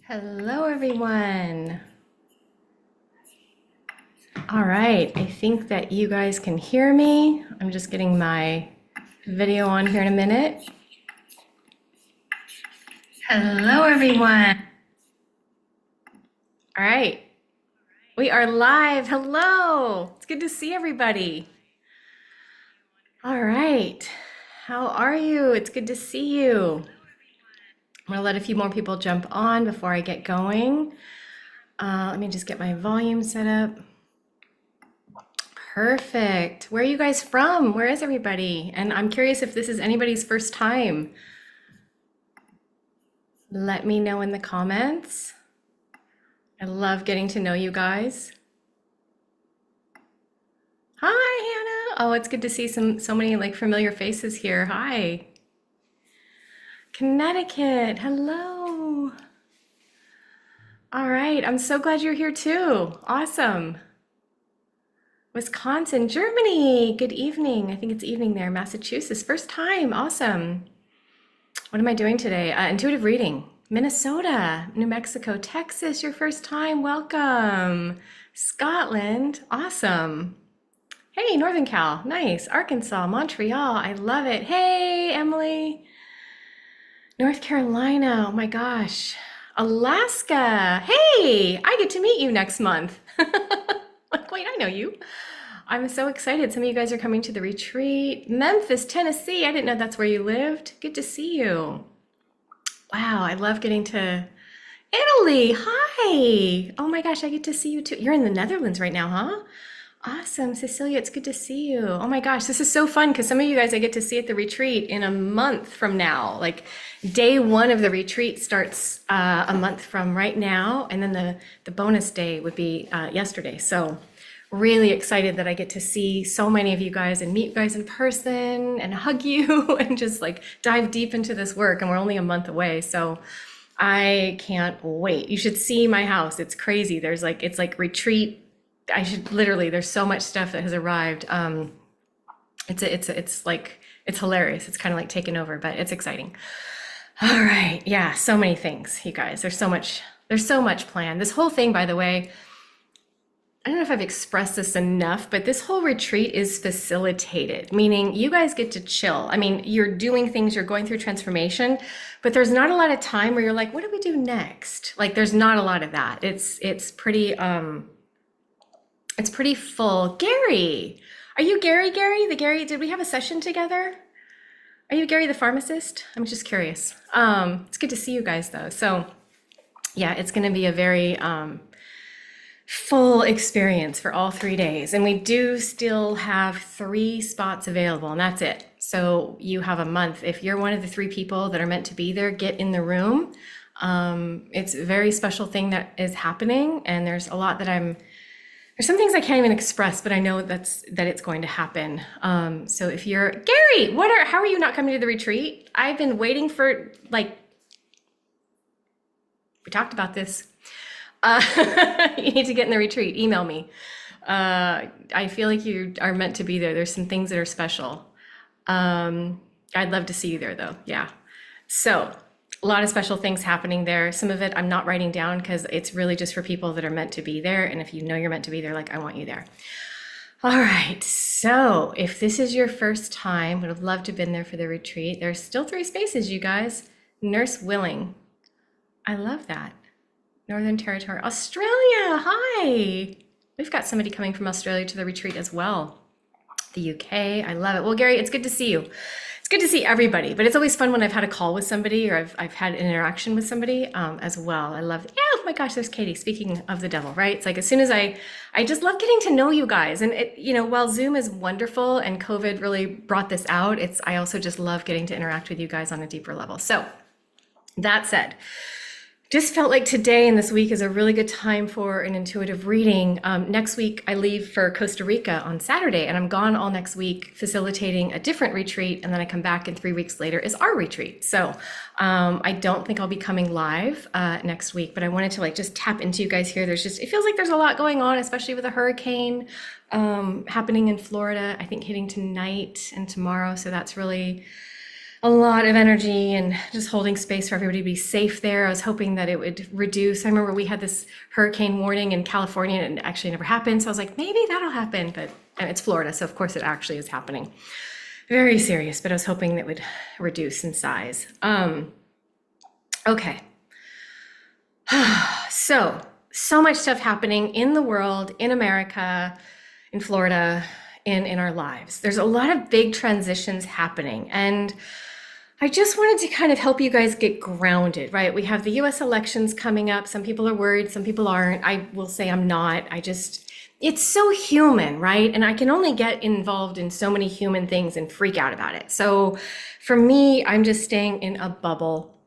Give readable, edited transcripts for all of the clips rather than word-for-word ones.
Hello, everyone. All right, I think that you guys can hear me. I'm just getting my video on here in a minute. Hello, everyone. All right, we are live. Hello, it's good to see everybody. All right, how are you? It's good to see you. I'm gonna let a few more people jump on before I get going. Let me just get my volume set up. Perfect. Where are you guys from? Where is everybody? And I'm curious if this is anybody's first time. Let me know in the comments. I love getting to know you guys. Hi, Hannah. Oh, it's good to see so many like familiar faces here. Hi. Connecticut. Hello. All right. I'm so glad you're here too. Awesome. Wisconsin, Germany. Good evening. I think it's evening there. Massachusetts. First time. Awesome. What am I doing today? Intuitive reading. Minnesota, New Mexico, Texas. Your first time. Welcome. Scotland. Awesome. Hey, Northern Cal. Nice. Arkansas, Montreal. I love it. Hey, Emily. North Carolina. Oh my gosh. Alaska. Hey, I get to meet you next month. Like, wait, I know you. I'm so excited. Some of you guys are coming to the retreat. Memphis, Tennessee. I didn't know that's where you lived. Good to see you. Wow, I love getting to Italy. Hi. Oh my gosh, I get to see you too. You're in the Netherlands right now, huh? Awesome, Cecilia, it's good to see you. Oh my gosh, this is so fun because some of you guys I get to see at the retreat in a month from now. Like day one of the retreat starts a month from right now, and then the bonus day would be yesterday. So really excited that I get to see so many of you guys and meet you guys in person and hug you and just like dive deep into this work. And we're only a month away, so I can't wait. You should see my house. It's crazy. It's like retreat. I should literally, there's so much stuff that has arrived. It's hilarious. It's kind of like taken over, but it's exciting. All right. Yeah. So many things, you guys. There's so much planned. This whole thing, by the way, I don't know if I've expressed this enough, but this whole retreat is facilitated, meaning you guys get to chill. I mean, you're doing things, you're going through transformation, but there's not a lot of time where you're like, what do we do next? Like, there's not a lot of that. It's pretty full. Gary, are you Gary? Did we have a session together? Are you Gary the pharmacist? I'm just curious. It's good to see you guys though. So yeah, it's going to be a very full experience for all 3 days. And we do still have 3 spots available, and that's it. So you have a month. If you're one of the 3 people that are meant to be there, get in the room. It's a very special thing that is happening, and there's a lot that there's some things I can't even express, but I know that it's going to happen. So if you're Gary, how are you not coming to the retreat? I've been waiting for we talked about this. You need to get in the retreat. Email me. I feel like you are meant to be there. There's some things that are special. I'd love to see you there though. Yeah. So a lot of special things happening there. Some of it I'm not writing down because it's really just for people that are meant to be there. And if you know you're meant to be there, like I want you there. All right. So if this is your first time, would have loved to have been there for the retreat. There's still 3 spaces, you guys. Nurse willing. I love that. Northern Territory, Australia. Hi. We've got somebody coming from Australia to the retreat as well. The UK. I love it. Well, Gary, it's good to see you. It's good to see everybody, but it's always fun when I've had a call with somebody or I've had an interaction with somebody as well. I love it. Yeah, oh my gosh, there's Katie. Speaking of the devil, right? It's like as soon as I just love getting to know you guys. And while Zoom is wonderful and COVID really brought this out, I also just love getting to interact with you guys on a deeper level. So that said, just felt like today and this week is a really good time for an intuitive reading. Next week, I leave for Costa Rica on Saturday, and I'm gone all next week facilitating a different retreat, and then I come back and 3 weeks later is our retreat. So I don't think I'll be coming live next week, but I wanted to just tap into you guys here. It feels like there's a lot going on, especially with a hurricane happening in Florida, I think hitting tonight and tomorrow. So that's really a lot of energy and just holding space for everybody to be safe there. I was hoping that it would reduce. I remember we had this hurricane warning in California and it actually never happened. So I was like, maybe that'll happen, but and it's Florida. So of course it actually is happening. Very serious, but I was hoping that would reduce in size. Okay. So much stuff happening in the world, in America, in Florida, in our lives. There's a lot of big transitions happening. And I just wanted to kind of help you guys get grounded, right? We have the US elections coming up. Some people are worried, some people aren't. I will say I'm not. It's so human, right? And I can only get involved in so many human things and freak out about it. So for me, I'm just staying in a bubble.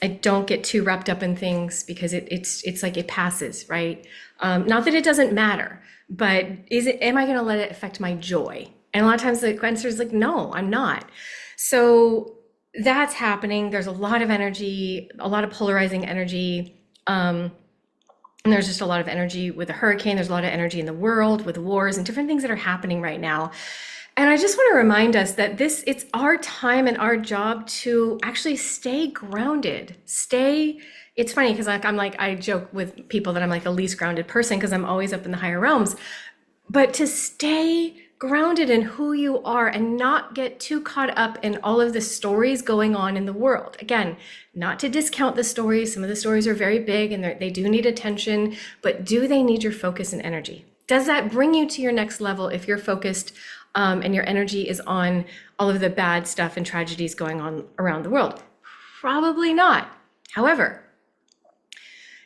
I don't get too wrapped up in things because it's like it passes, right? Not that it doesn't matter, but am I going to let it affect my joy? And a lot of times the answer is like, no, I'm not. So that's happening. There's a lot of energy, a lot of polarizing energy. And there's just a lot of energy with the hurricane. There's a lot of energy in the world with wars and different things that are happening right now. And I just want to remind us that it's our time and our job to actually stay grounded. It's funny because I joke with people that I'm like the least grounded person because I'm always up in the higher realms. But to stay grounded in who you are and not get too caught up in all of the stories going on in the world. Again, not to discount the stories. Some of the stories are very big and they do need attention, but do they need your focus and energy? Does that bring you to your next level if you're focused and your energy is on all of the bad stuff and tragedies going on around the world? Probably not. However,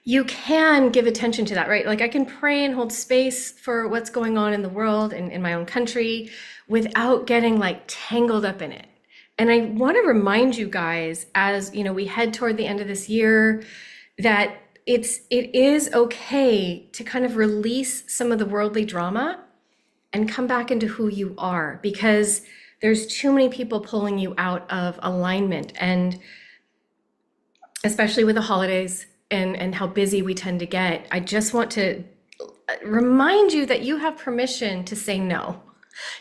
you can give attention to that, right? Like I can pray and hold space for what's going on in the world and in my own country without getting like tangled up in it. And I want to remind you guys, as you know, we head toward the end of this year, that it is okay to kind of release some of the worldly drama and come back into who you are, because there's too many people pulling you out of alignment, and especially with the holidays and how busy we tend to get. I just want to remind you that you have permission to say no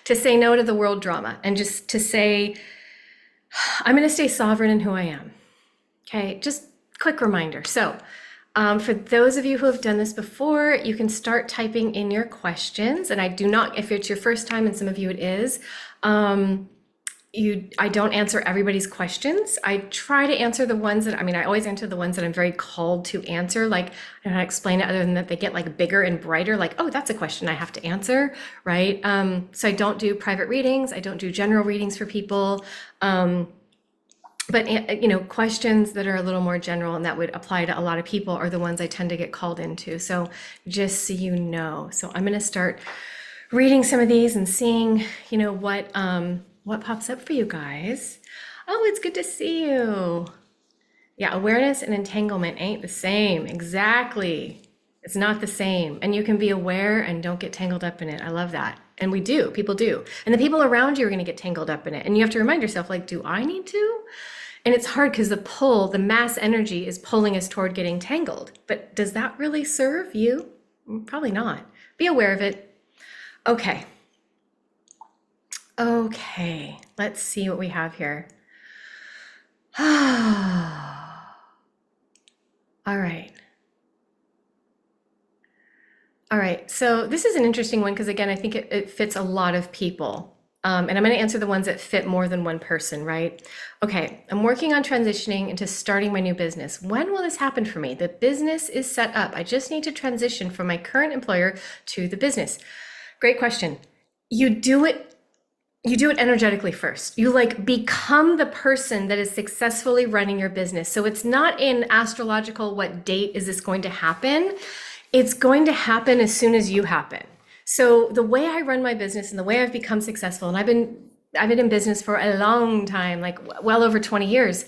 to the world drama, and just to say, I'm going to stay sovereign in who I am. Okay, just quick reminder. So for those of you who have done this before, you can start typing in your questions. And I do not, if it's your first time, and some of you it is, I don't answer everybody's questions. I try to answer the ones that, I always answer the ones that I'm very called to answer. Like, I don't know how to explain it other than that they get like bigger and brighter, like, oh, that's a question I have to answer, right? So I don't do private readings. I don't do general readings for people. But questions that are a little more general and that would apply to a lot of people are the ones I tend to get called into. So just so you know. So I'm going to start reading some of these and seeing, what pops up for you guys. Oh, it's good to see you. Yeah, awareness and entanglement ain't the same. Exactly. It's not the same. And you can be aware and don't get tangled up in it. I love that. And we do. People do. And the people around you are going to get tangled up in it. And you have to remind yourself, like, do I need to? And it's hard because the mass energy is pulling us toward getting tangled. But does that really serve you? Probably not. Be aware of it. Okay. Okay. Let's see what we have here. All right. All right. So this is an interesting one because, again, I think it fits a lot of people. And I'm going to answer the ones that fit more than one person, right? Okay, I'm working on transitioning into starting my new business. When will this happen for me? The business is set up. I just need to transition from my current employer to the business. Great question. You do it energetically first. You become the person that is successfully running your business. So it's not in astrological, what date is this going to happen? It's going to happen as soon as you happen. So the way I run my business and the way I've become successful, and I've been in business for a long time, like well over 20 years,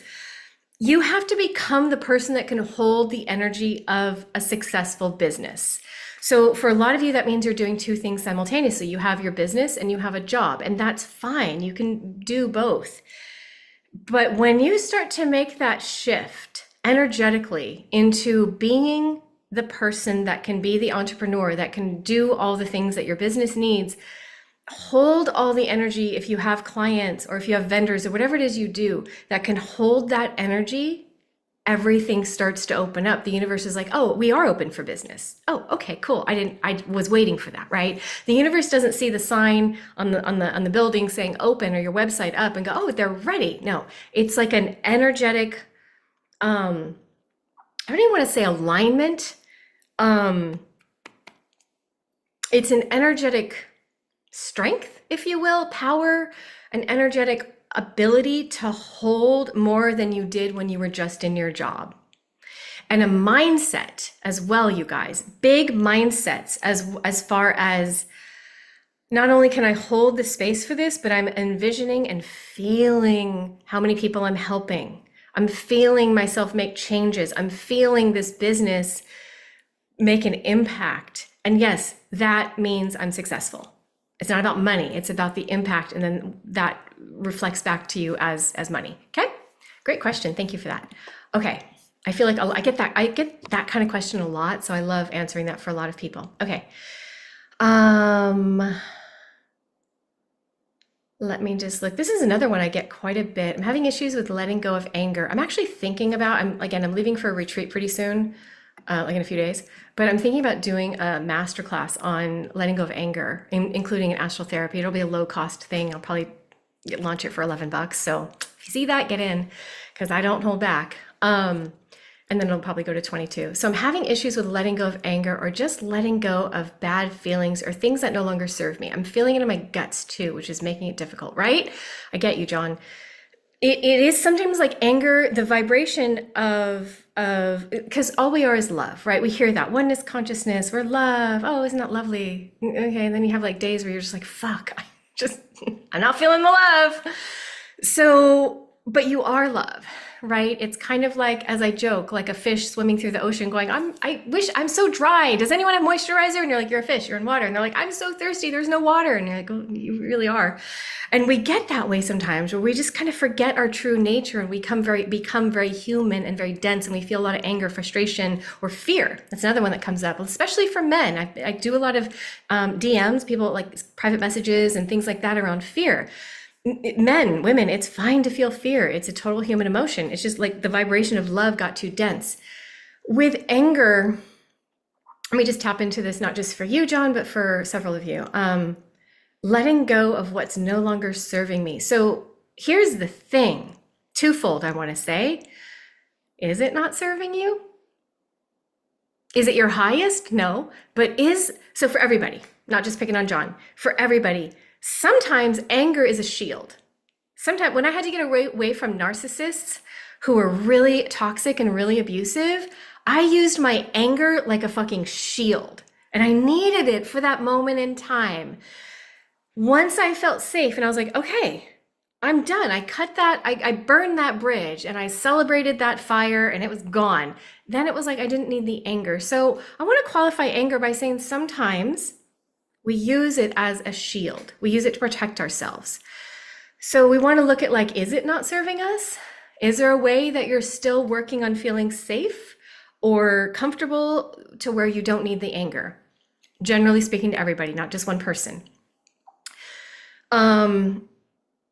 you have to become the person that can hold the energy of a successful business. So for a lot of you, that means you're doing two things simultaneously. You have your business and you have a job, and that's fine. You can do both. But when you start to make that shift energetically into being the person that can be the entrepreneur, that can do all the things that your business needs, hold all the energy. If you have clients or if you have vendors or whatever it is you do that can hold that energy, everything starts to open up. The universe is like, oh, we are open for business. Oh, okay, cool. I was waiting for that, right? The universe doesn't see the sign on the building saying open or your website up and go, oh, they're ready. No, it's like an energetic, I don't even want to say alignment. It's an energetic strength, if you will, power, an energetic ability to hold more than you did when you were just in your job. And a mindset as well, you guys, big mindsets as far as not only can I hold the space for this, but I'm envisioning and feeling how many people I'm helping. I'm feeling myself make changes. I'm feeling this business make an impact. And yes, that means I'm successful. It's not about money. It's about the impact. And then that reflects back to you as money. Okay. Great question. Thank you for that. Okay. I feel like I get that kind of question a lot. So I love answering that for a lot of people. Okay. Let me just look. This is another one I get quite a bit. I'm having issues with letting go of anger. I'm actually thinking about, I'm leaving for a retreat pretty soon. Like in a few days, but I'm thinking about doing a masterclass on letting go of anger, including an astral therapy. It'll be a low cost thing. I'll probably launch it for $11. So if you see that, get in, because I don't hold back. And then it'll probably go to 22. So I'm having issues with letting go of anger or just letting go of bad feelings or things that no longer serve me. I'm feeling it in my guts too, which is making it difficult, right? I get you, John. It is sometimes like anger, the vibration of, because all we are is love, right? We hear that oneness consciousness, we're love. Oh, isn't that lovely? Okay. And then you have like days where you're just like, fuck, I'm not feeling the love. So, but you are love, right? It's kind of like, as I joke, like a fish swimming through the ocean going, I wish I'm so dry. Does anyone have moisturizer? And you're like, you're a fish, you're in water. And they're like, I'm so thirsty, there's no water. And you're like, oh, you really are. And we get that way sometimes where we just kind of forget our true nature and we become very human and very dense, and we feel a lot of anger, frustration, or fear. That's another one that comes up, especially for men. I do a lot of DMs, people like private messages and things like that around fear. Men, women, it's fine to feel fear. It's a total human emotion. It's just like the vibration of love got too dense. With anger, let me just tap into this, not just for you, John, but for several of you. Letting go of what's no longer serving me. So here's the thing, twofold, I want to say. Is it not serving you? Is it your highest? No, but so for everybody, not just picking on John, for everybody, sometimes anger is a shield. Sometimes when I had to get away from narcissists who were really toxic and really abusive, I used my anger like a fucking shield, and I needed it for that moment in time. Once I felt safe and I was like, okay, I'm done. I cut that, I burned that bridge and I celebrated that fire and it was gone. Then it was like, I didn't need the anger. So I want to qualify anger by saying sometimes we use it as a shield. We use it to protect ourselves. So we want to look at like, is it not serving us? Is there a way that you're still working on feeling safe or comfortable to where you don't need the anger? Generally speaking to everybody, not just one person.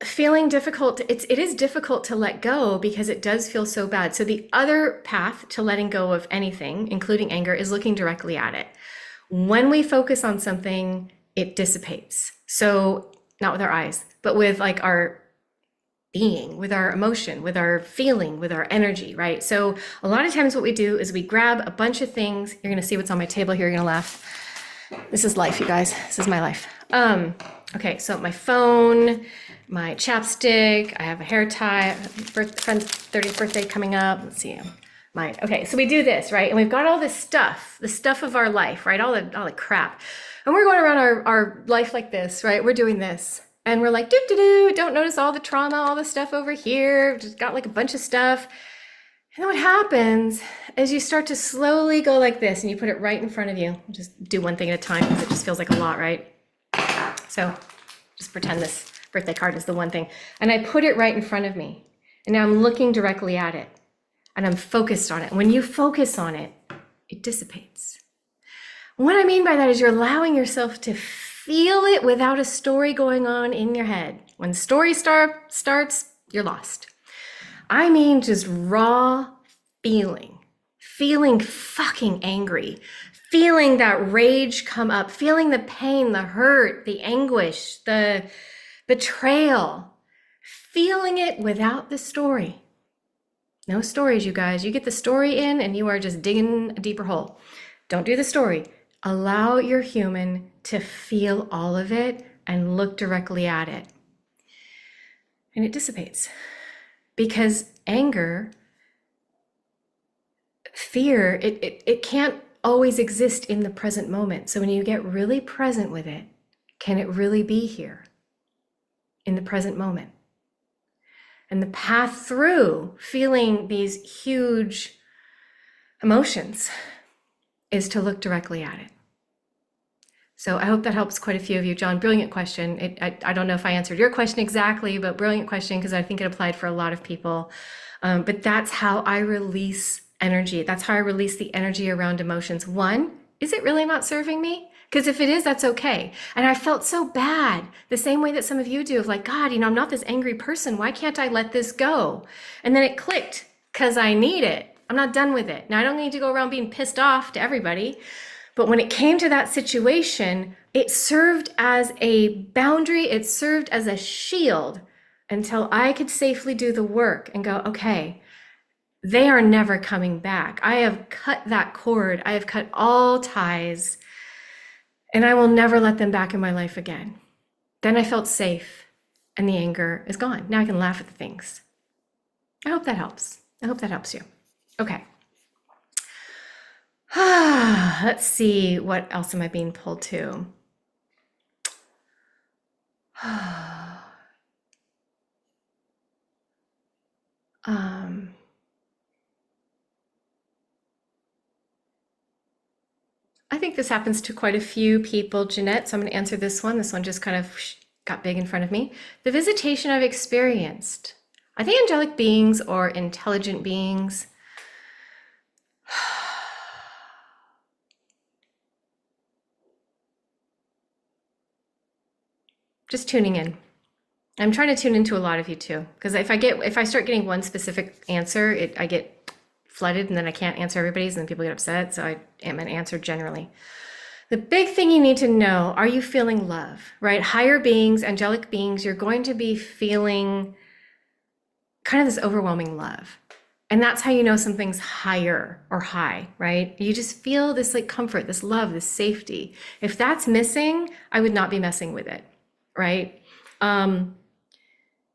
Feeling difficult, it is difficult to let go because it does feel so bad. So the other path to letting go of anything, including anger, is looking directly at it. When we focus on something, it dissipates. So not with our eyes, but with like our being, with our emotion, with our feeling, with our energy, right? So a lot of times what we do is we grab a bunch of things. You're going to see what's on my table here. You're going to laugh. This is life, you guys. This is my life. Okay, so my phone, my chapstick, I have a hair tie, friend's 30th birthday coming up. Let's see, mine. Okay, so we do this, right? And we've got all this stuff, the stuff of our life, right? All the crap. And we're going around our life like this, right? We're doing this. And we're like, don't notice all the trauma, all the stuff over here. Just got like a bunch of stuff. And then what happens is you start to slowly go like this and you put it right in front of you. Just do one thing at a time because it just feels like a lot, right? So just pretend this birthday card is the one thing. And I put it right in front of me. And now I'm looking directly at it. And I'm focused on it. When you focus on it, it dissipates. What I mean by that is you're allowing yourself to feel it without a story going on in your head. When the story starts, you're lost. I mean, just raw feeling fucking angry, feeling that rage come up, feeling the pain, the hurt, the anguish, the betrayal, feeling it without the story. No stories, you guys. You get the story in and you are just digging a deeper hole. Don't do the story. Allow your human to feel all of it and look directly at it. And it dissipates. Because anger, fear, it can't always exist in the present moment. So when you get really present with it, can it really be here in the present moment? And the path through feeling these huge emotions is to look directly at it. So I hope that helps quite a few of you. John, brilliant question. I don't know if I answered your question exactly, but brilliant question because I think it applied for a lot of people. But that's how I release energy. That's how I release the energy around emotions. One, is it really not serving me? Because if it is, that's okay. And I felt so bad, the same way that some of you do, of like, God, I'm not this angry person. Why can't I let this go? And then it clicked because I need it. I'm not done with it. Now, I don't need to go around being pissed off to everybody. But when it came to that situation, it served as a boundary. It served as a shield until I could safely do the work and go, okay, they are never coming back. I have cut that cord. I have cut all ties. And I will never let them back in my life again. Then I felt safe and the anger is gone. Now I can laugh at the things. I hope that helps. I hope that helps you. Okay. Let's see, what else am I being pulled to? I think this happens to quite a few people, Jeanette, so I'm going to answer this one. This one just kind of got big in front of me. The visitation I've experienced. Are they angelic beings or intelligent beings? Just tuning in. I'm trying to tune into a lot of you too, because if I start getting one specific answer, I get flooded and then I can't answer everybody's and then people get upset. So I am an answer generally. The big thing you need to know, are you feeling love, right? Higher beings, angelic beings, you're going to be feeling kind of this overwhelming love. And that's how you know something's higher or high, right? You just feel this like comfort, this love, this safety. If that's missing, I would not be messing with it, right?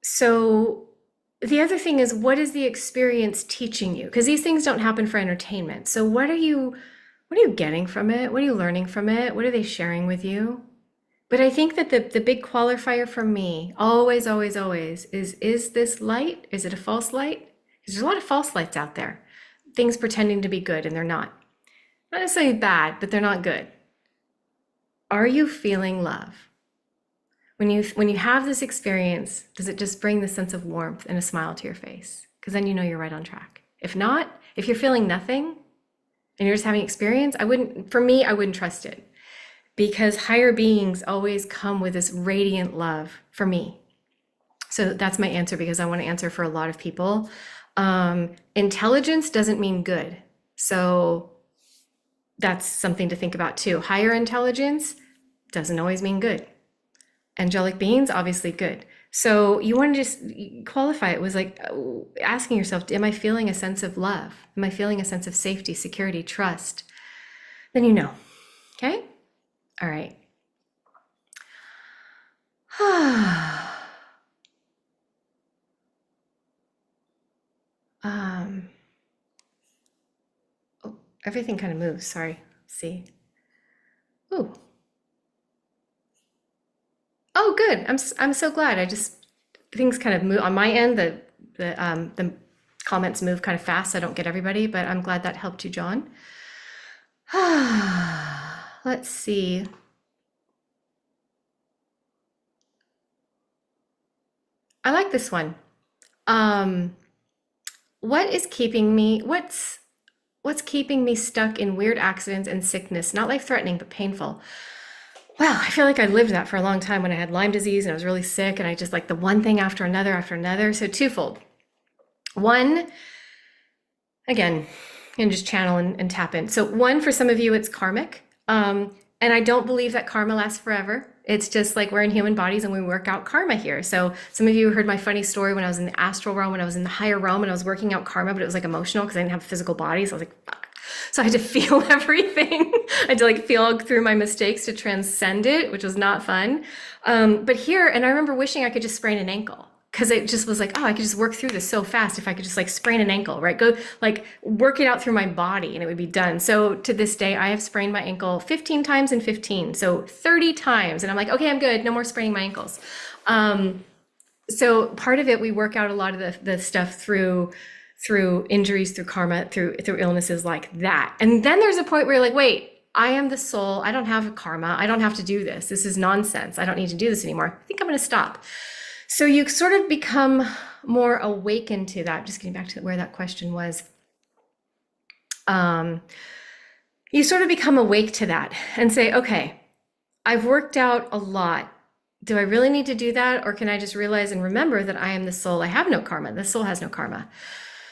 So the other thing is, what is the experience teaching you? Because these things don't happen for entertainment. So what are you getting from it? What are you learning from it? What are they sharing with you? But I think that the big qualifier for me, always, always, always, is this light? Is it a false light? Because there's a lot of false lights out there. Things pretending to be good and they're not. Not necessarily bad, but they're not good. Are you feeling love? When you have this experience, does it just bring the sense of warmth and a smile to your face? Because then you know you're right on track. If not, if you're feeling nothing and you're just having experience, I wouldn't trust it. Because higher beings always come with this radiant love for me. So that's my answer, because I want to answer for a lot of people. Intelligence doesn't mean good. So that's something to think about too. Higher intelligence doesn't always mean good. Angelic beings, obviously good. So you want to just qualify it was like asking yourself, am I feeling a sense of love? Am I feeling a sense of safety, security, trust? Then you know, okay? All right. Oh, everything kind of moves, sorry, see. Ooh. Oh, good. I'm so glad. Things kind of move on my end. The comments move kind of fast. So I don't get everybody, but I'm glad that helped you, John. Let's see. I like this one. What's keeping me stuck in weird accidents and sickness? Not life-threatening, but painful. Wow, I feel like I lived that for a long time when I had Lyme disease and I was really sick, and I just like the one thing after another after another. So twofold. One, again, and just channel and tap in. So one, for some of you, it's karmic. And I don't believe that karma lasts forever. It's just like we're in human bodies and we work out karma here. So some of you heard my funny story when I was in the astral realm, when I was in the higher realm and I was working out karma, but it was like emotional because I didn't have a physical body. So I was like, fuck. So I had to feel everything. I had to like feel through my mistakes to transcend it, which was not fun. But here, and I remember wishing I could just sprain an ankle because it just was like, oh, I could just work through this so fast if I could just like sprain an ankle, right? Go like work it out through my body and it would be done. So to this day, I have sprained my ankle 15 times in 15, so 30 times. And I'm like, okay, I'm good. No more spraining my ankles. So part of it, we work out a lot of the stuff through injuries, through karma, through illnesses like that. And then there's a point where you're like, wait, I am the soul. I don't have a karma. I don't have to do this. This is nonsense. I don't need to do this anymore. I think I'm going to stop. So you sort of become more awakened to that. Just getting back to where that question was. You sort of become awake to that and say, okay, I've worked out a lot. Do I really need to do that? Or can I just realize and remember that I am the soul? I have no karma. The soul has no karma.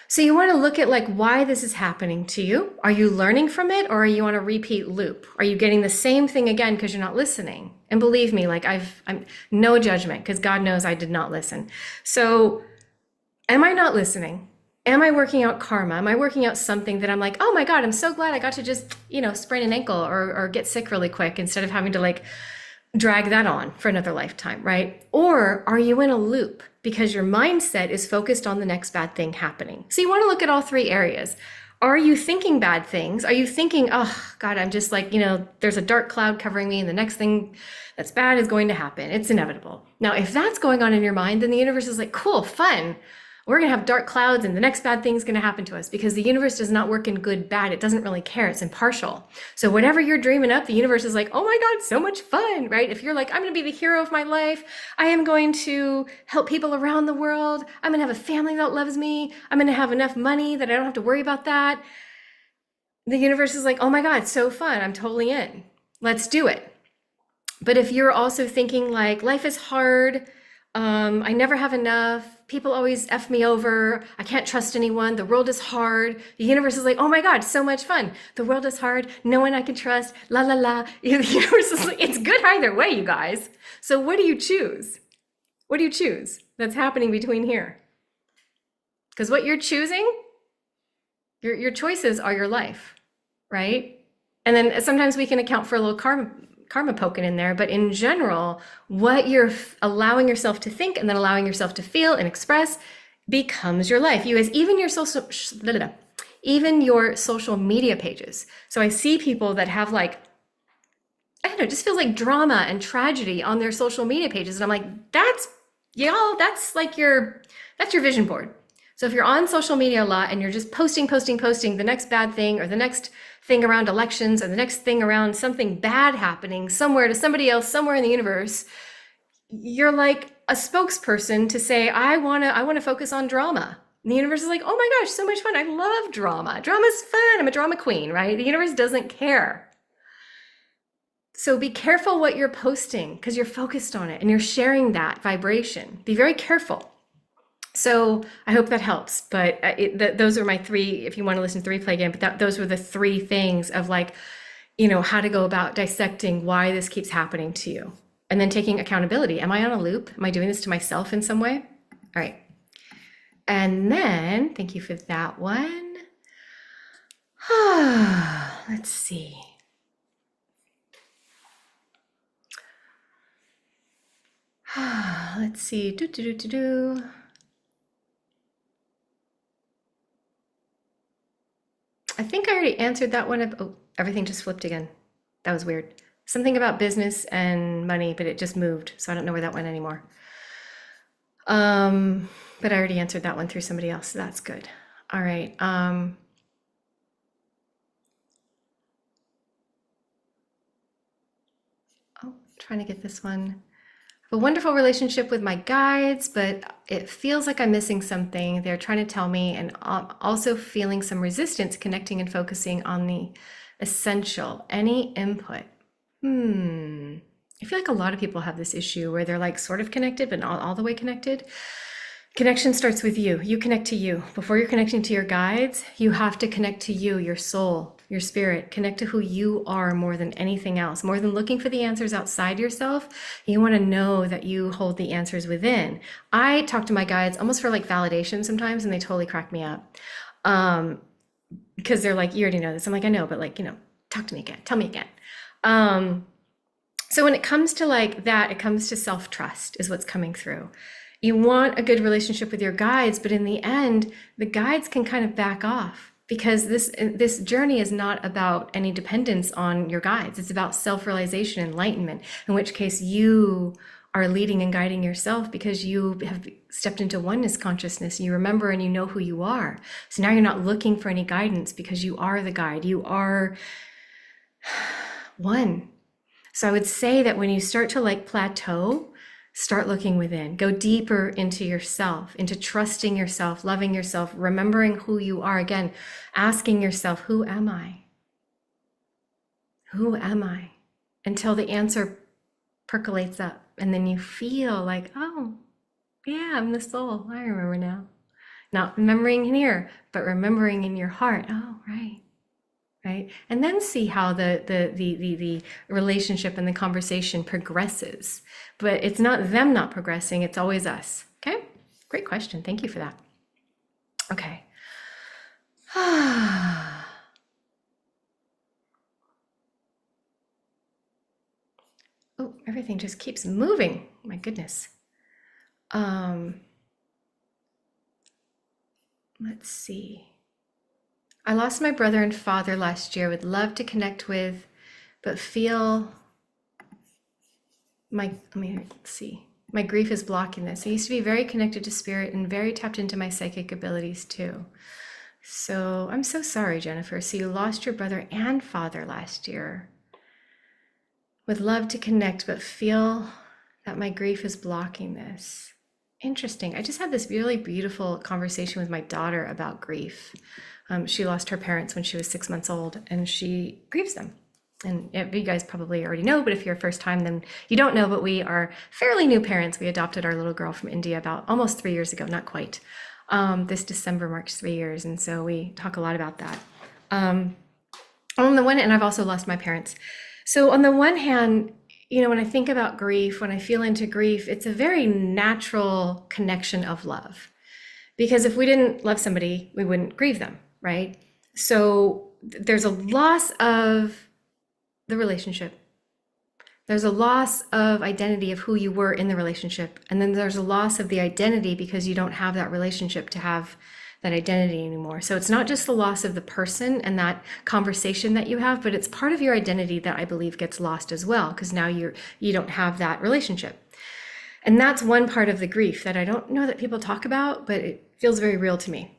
So you want to look at like why this is happening to you. Are you learning from it, or are you on a repeat loop? Are you getting the same thing again because you're not listening? And believe me, like I'm no judgment because God knows I did not listen. So am I not listening? Am I working out karma? Am I working out something that I'm like, oh my God, I'm so glad I got to just, sprain an ankle or get sick really quick instead of having to like drag that on for another lifetime, right? Or are you in a loop because your mindset is focused on the next bad thing happening? So you want to look at all three areas. Are you thinking bad things? Are you thinking, oh God, I'm just like, there's a dark cloud covering me and the next thing that's bad is going to happen. It's inevitable. Now, if that's going on in your mind, then the universe is like, cool, fun. We're going to have dark clouds and the next bad thing is going to happen to us, because the universe does not work in good, bad. It doesn't really care. It's impartial. So whatever you're dreaming up, the universe is like, oh my God, so much fun, right? If you're like, I'm going to be the hero of my life. I am going to help people around the world. I'm going to have a family that loves me. I'm going to have enough money that I don't have to worry about that. The universe is like, oh my God, so fun. I'm totally in. Let's do it. But if you're also thinking like, life is hard, I never have enough, people always F me over, I can't trust anyone, the world is hard, the universe is like, oh my God, so much fun. The world is hard, no one I can trust, la la la. The universe is like, it's good either way, you guys. So what do you choose? What do you choose that's happening between here? Because what you're choosing, your choices are your life, right? And then sometimes we can account for a little karma poking in there, but in general, what you're allowing yourself to think and then allowing yourself to feel and express becomes your life. You guys, even your social media pages. So I see people that have like, I don't know, it just feels like drama and tragedy on their social media pages. And I'm like, that's your vision board. So if you're on social media a lot and you're just posting the next bad thing or the next thing around elections or the next thing around something bad happening somewhere to somebody else, somewhere in the universe, you're like a spokesperson to say, I want to focus on drama. And the universe is like, oh my gosh, so much fun. I love drama. Drama's fun. I'm a drama queen, right? The universe doesn't care. So be careful what you're posting because you're focused on it and you're sharing that vibration. Be very careful. So I hope that helps, but those are my three, if you want to listen to the replay again, but those were the three things of like, how to go about dissecting why this keeps happening to you. And then taking accountability. Am I on a loop? Am I doing this to myself in some way? All right. And then, thank you for that one. Let's see. Let's see. I think I already answered that one. Oh, everything just flipped again. That was weird. Something about business and money, but it just moved. So I don't know where that went anymore. But I already answered that one through somebody else. So that's good. All right. Trying to get this one. A wonderful relationship with my guides, but it feels like I'm missing something. They're trying to tell me, and also feeling some resistance connecting and focusing on the essential. Any input? I feel like a lot of people have this issue where they're like sort of connected, but not all the way connected. Connection starts with you. You connect to you. Before you're connecting to your guides, you have to connect to you, your soul, your spirit. Connect to who you are more than anything else. More than looking for the answers outside yourself, you want to know that you hold the answers within. I talk to my guides almost for like validation sometimes, and they totally crack me up. Because they're like, you already know this. I'm like, I know, but like, talk to me again. Tell me again. So when it comes to like that, it comes to self-trust is what's coming through. You want a good relationship with your guides, but in the end, the guides can kind of back off because this journey is not about any dependence on your guides. It's about self-realization, enlightenment, in which case you are leading and guiding yourself because you have stepped into oneness consciousness. You remember and you know who you are. So now you're not looking for any guidance because you are the guide. You are one. So I would say that when you start to like plateau, start looking within, go deeper into yourself, into trusting yourself, loving yourself, remembering who you are. Again, asking yourself, who am I? Who am I? Until the answer percolates up and then you feel like, oh, yeah, I'm the soul. I remember now. Not remembering in here, but remembering in your heart. Oh, right. Right. And then see how the relationship and the conversation progresses. But it's not them not progressing, it's always us. Okay. Great question. Thank you for that. Okay. Oh, everything just keeps moving. My goodness. Let's see. I lost my brother and father last year. Would love to connect with, but feel let's see. My grief is blocking this. I used to be very connected to spirit and very tapped into my psychic abilities too. So I'm so sorry, Jennifer. So you lost your brother and father last year. Would love to connect, but feel that my grief is blocking this. Interesting. I just had this really beautiful conversation with my daughter about grief. She lost her parents when she was 6 months old and she grieves them. And you guys probably already know, but if you're first time, then you don't know, but we are fairly new parents. We adopted our little girl from India about almost 3 years ago, not quite. This December marks 3 years. And so we talk a lot about that. On the one hand, I've also lost my parents. So on the one hand, when I think about grief, when I feel into grief, it's a very natural connection of love. Because if we didn't love somebody, we wouldn't grieve them, right? So there's a loss of the relationship. There's a loss of identity of who you were in the relationship. And then there's a loss of the identity because you don't have that relationship to have that identity anymore. So it's not just the loss of the person and that conversation that you have, but it's part of your identity that I believe gets lost as well, because now you don't have that relationship. And that's one part of the grief that I don't know that people talk about, but it feels very real to me.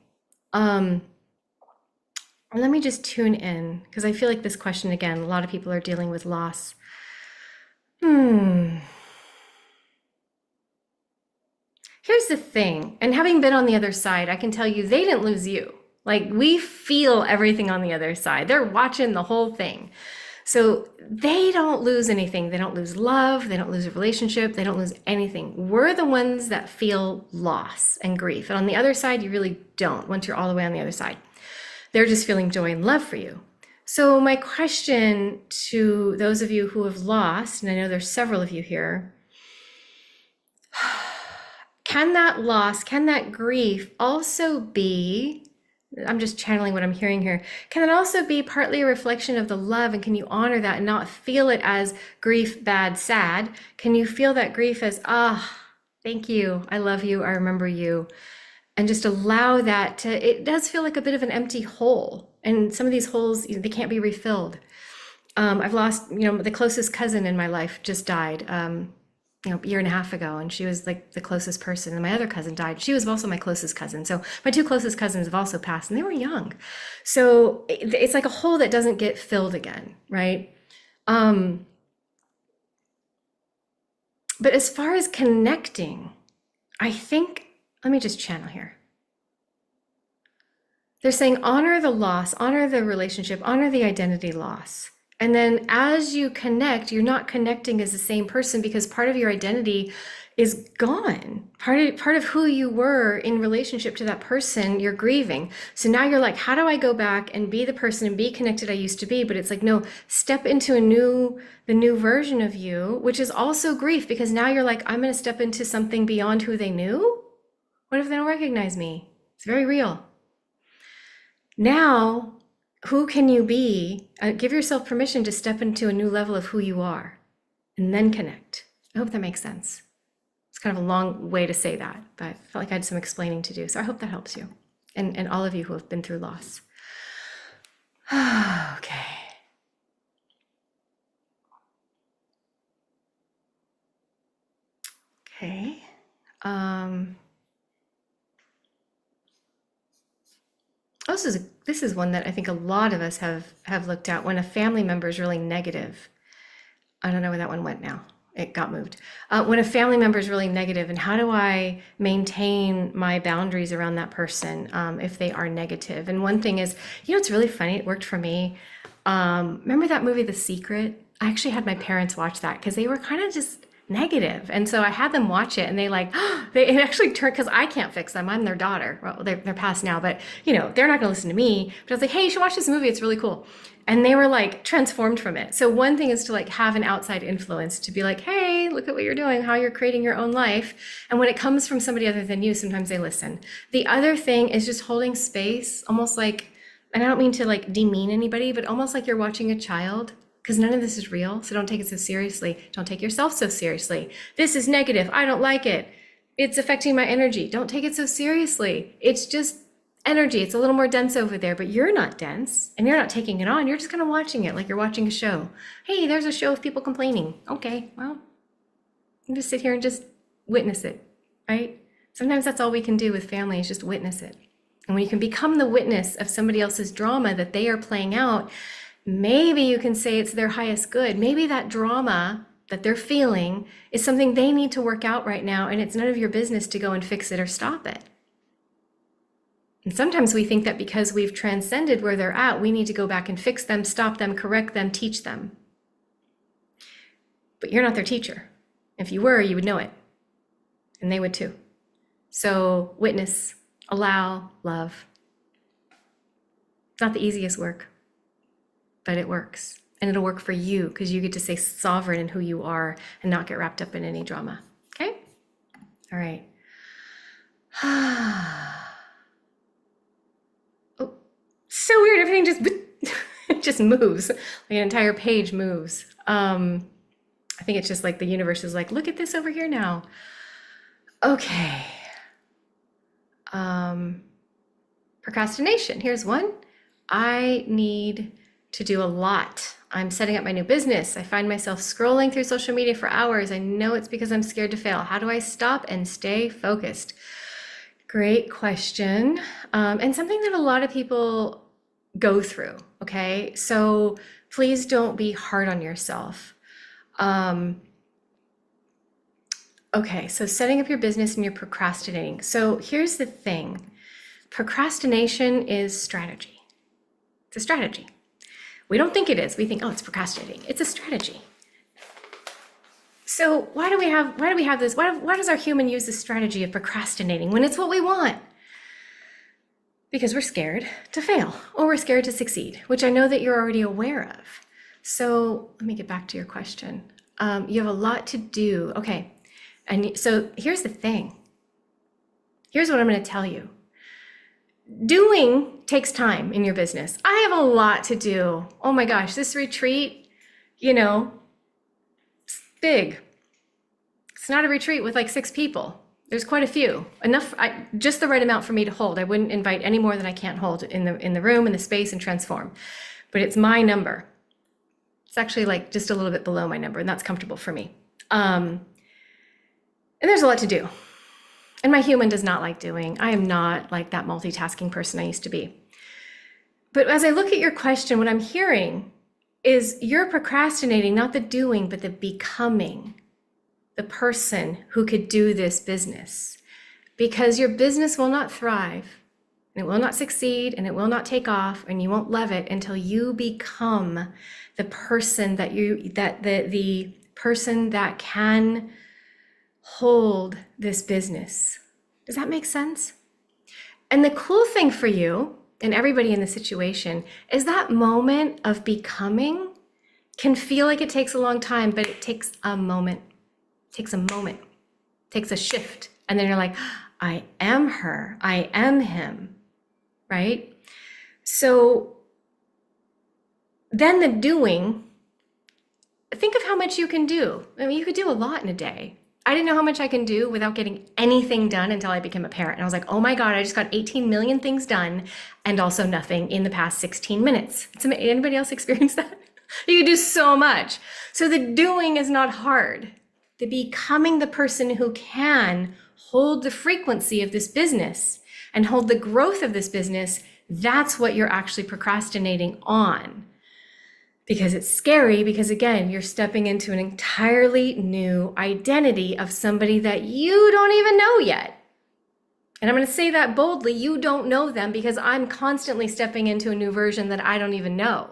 Let me just tune in, because I feel like this question, again, a lot of people are dealing with loss. Here's the thing, and having been on the other side, I can tell you they didn't lose you. Like, we feel everything on the other side. They're watching the whole thing. So they don't lose anything. They don't lose love. They don't lose a relationship. They don't lose anything. We're the ones that feel loss and grief. And on the other side, you really don't, once you're all the way on the other side. They're just feeling joy and love for you. So my question to those of you who have lost, and I know there's several of you here, can that loss, can that grief also be, I'm just channeling what I'm hearing here, can it also be partly a reflection of the love, and can you honor that and not feel it as grief, bad, sad? Can you feel that grief as, thank you, I love you, I remember you, and just allow that to, it does feel like a bit of an empty hole, and some of these holes, they can't be refilled. I've lost, the closest cousin in my life just died, a year and a half ago, and she was like the closest person, and my other cousin died. She was also my closest cousin. So my two closest cousins have also passed, and they were young. So it's like a hole that doesn't get filled again, right? But as far as connecting, I think, let me just channel here. They're saying honor the loss, honor the relationship, honor the identity loss, And then as you connect, you're not connecting as the same person because part of your identity is gone. Part of who you were in relationship to that person, you're grieving. So now you're like, how do I go back and be the person and be connected I used to be? But it's like, no, step into the new version of you, which is also grief because now you're like, I'm going to step into something beyond who they knew. What if they don't recognize me? It's very real. Now, who can you be? Give yourself permission to step into a new level of who you are and then connect. I hope that makes sense. It's kind of a long way to say that, but I felt like I had some explaining to do. So I hope that helps you and all of you who have been through loss. Okay. Okay. This is one that I think a lot of us have looked at when a family member is really negative. I don't know where that one went now. It got moved. When a family member is really negative, and how do I maintain my boundaries around that person if they are negative? And one thing is, it's really funny. It worked for me. Remember that movie, The Secret? I actually had my parents watch that because they were kind of just negative. And so I had them watch it and they like, it actually turned, because I can't fix them. I'm their daughter. Well, they're passed now, but they're not going to listen to me. But I was like, hey, you should watch this movie. It's really cool. And they were like transformed from it. So one thing is to like have an outside influence to be like, hey, look at what you're doing, how you're creating your own life. And when it comes from somebody other than you, sometimes they listen. The other thing is just holding space, almost like, and I don't mean to like demean anybody, but almost like you're watching a child, because none of this is real. So don't take it so seriously. Don't take yourself so seriously. This is negative. I don't like it. It's affecting my energy. Don't take it so seriously. It's just energy. It's a little more dense over there, but you're not dense and you're not taking it on. You're just kind of watching it like you're watching a show. Hey, there's a show of people complaining. Okay, well, you just sit here and just witness it, right? Sometimes that's all we can do with family is just witness it. And when you can become the witness of somebody else's drama that they are playing out, maybe you can say it's their highest good. Maybe that drama that they're feeling is something they need to work out right now, and it's none of your business to go and fix it or stop it. And sometimes we think that because we've transcended where they're at, we need to go back and fix them, stop them, correct them, teach them. But you're not their teacher. If you were, you would know it. And they would too. So witness, allow, love. It's not the easiest work, but it works. And it'll work for you because you get to stay sovereign in who you are and not get wrapped up in any drama. Okay? All right. Oh, so weird. Everything just it just moves. Like an entire page moves. I think it's just like the universe is like, look at this over here now. Okay. Procrastination. Here's one. I need to do a lot. I'm setting up my new business. I find myself scrolling through social media for hours. I know it's because I'm scared to fail. How do I stop and stay focused? Great question. And something that a lot of people go through, okay? So please don't be hard on yourself. Okay, so setting up your business and you're procrastinating. So here's the thing. Procrastination is strategy. It's a strategy. We don't think it is. We think, oh, it's procrastinating. It's a strategy. So why do we have this? Why does our human use this strategy of procrastinating when it's what we want? Because we're scared to fail or we're scared to succeed, which I know that you're already aware of. So let me get back to your question. You have a lot to do. Okay. And so here's the thing. Here's what I'm going to tell you. Doing takes time in your business. I have a lot to do. Oh my gosh, this retreat, it's big. It's not a retreat with like 6 people. There's quite a few. Enough, just the right amount for me to hold. I wouldn't invite any more than I can't hold in the room, in the space, and transform. But it's my number. It's actually like just a little bit below my number, and that's comfortable for me. And there's a lot to do. And my human does not like doing. I am not like that multitasking person I used to be. But as I look at your question, what I'm hearing is you're procrastinating, not the doing, but the becoming the person who could do this business. Because your business will not thrive and it will not succeed, and it will not take off, and you won't love it until you become the person the person that can hold this business. Does that make sense? And the cool thing for you and everybody in the situation is that moment of becoming can feel like it takes a long time, but it takes a moment. It takes a moment. It takes a shift. And then you're like, I am her. I am him. Right? So then the doing, think of how much you can do. I mean, you could do a lot in a day. I didn't know how much I can do without getting anything done until I became a parent. And I was like, oh my God, I just got 18 million things done and also nothing in the past 16 minutes. Anybody else experience that? You can do so much. So the doing is not hard. The becoming the person who can hold the frequency of this business and hold the growth of this business, that's what you're actually procrastinating on. Because it's scary, because again, you're stepping into an entirely new identity of somebody that you don't even know yet. And I'm going to say that boldly, you don't know them, because I'm constantly stepping into a new version that I don't even know.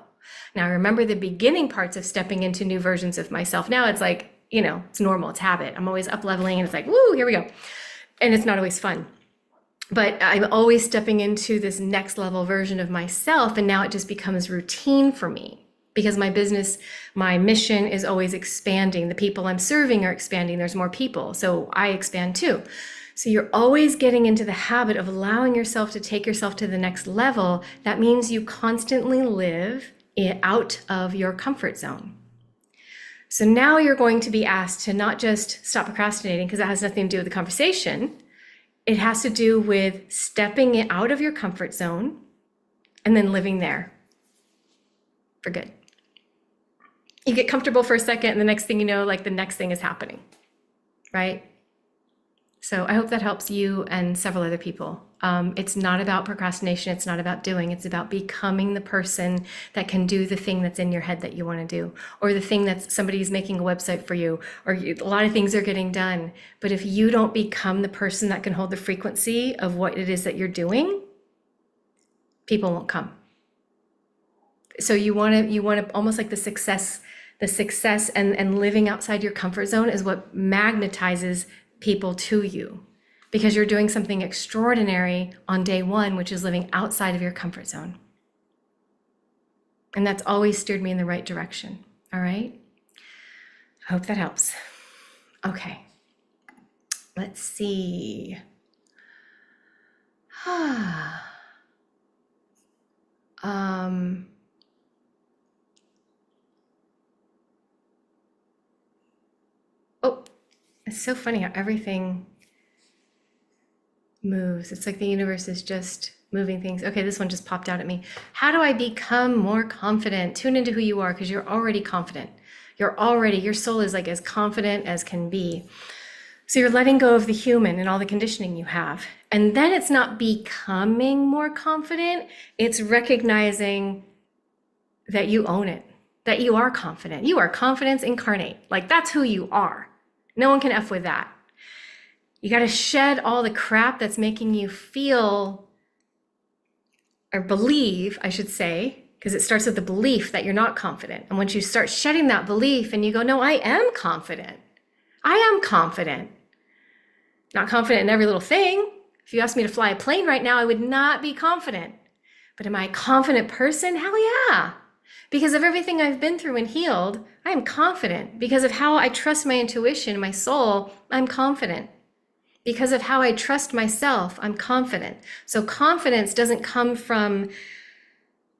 Now, I remember the beginning parts of stepping into new versions of myself. Now it's like, it's normal, it's habit. I'm always up leveling and it's like, woo, here we go. And it's not always fun. But I'm always stepping into this next level version of myself. And now it just becomes routine for me. Because my business, my mission is always expanding. The people I'm serving are expanding. There's more people, so I expand too. So you're always getting into the habit of allowing yourself to take yourself to the next level. That means you constantly live out of your comfort zone. So now you're going to be asked to not just stop procrastinating, because that has nothing to do with the conversation. It has to do with stepping out of your comfort zone and then living there for good. You get comfortable for a second, and the next thing you know, like the next thing is happening, right? So I hope that helps you and several other people. It's not about procrastination. It's not about doing. It's about becoming the person that can do the thing that's in your head that you want to do, or the thing that somebody's making a website for you, or a lot of things are getting done. But if you don't become the person that can hold the frequency of what it is that you're doing, people won't come. So you want to almost like the success and living outside your comfort zone is what magnetizes people to you, because you're doing something extraordinary on day one, which is living outside of your comfort zone. And that's always steered me in the right direction. All right. I hope that helps. Okay. Let's see. Oh, it's so funny how everything moves. It's like the universe is just moving things. Okay, this one just popped out at me. How do I become more confident? Tune into who you are, because you're already confident. Your soul is like as confident as can be. So you're letting go of the human and all the conditioning you have. And then it's not becoming more confident. It's recognizing that you own it, that you are confident. You are confidence incarnate. Like, that's who you are. No one can F with that. You got to shed all the crap that's making you feel, or believe, I should say, because it starts with the belief that you're not confident. And once you start shedding that belief and you go, no, I am confident. I am confident. Not confident in every little thing. If you asked me to fly a plane right now, I would not be confident. But am I a confident person? Hell yeah. Because of everything I've been through and healed, I am confident. Because of how I trust my intuition, my soul, I'm confident. Because of how I trust myself, I'm confident. So confidence doesn't come from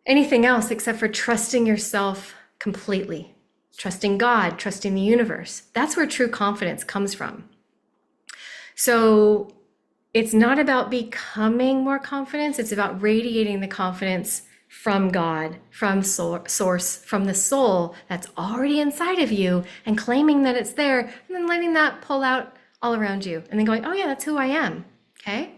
anything else except for trusting yourself completely. Trusting God, trusting the universe. That's where true confidence comes from. So it's not about becoming more confidence. It's about radiating the confidence from God, from source, from the soul that's already inside of you, and claiming that it's there, and then letting that pull out all around you, and then going, oh yeah, that's who I am. Okay.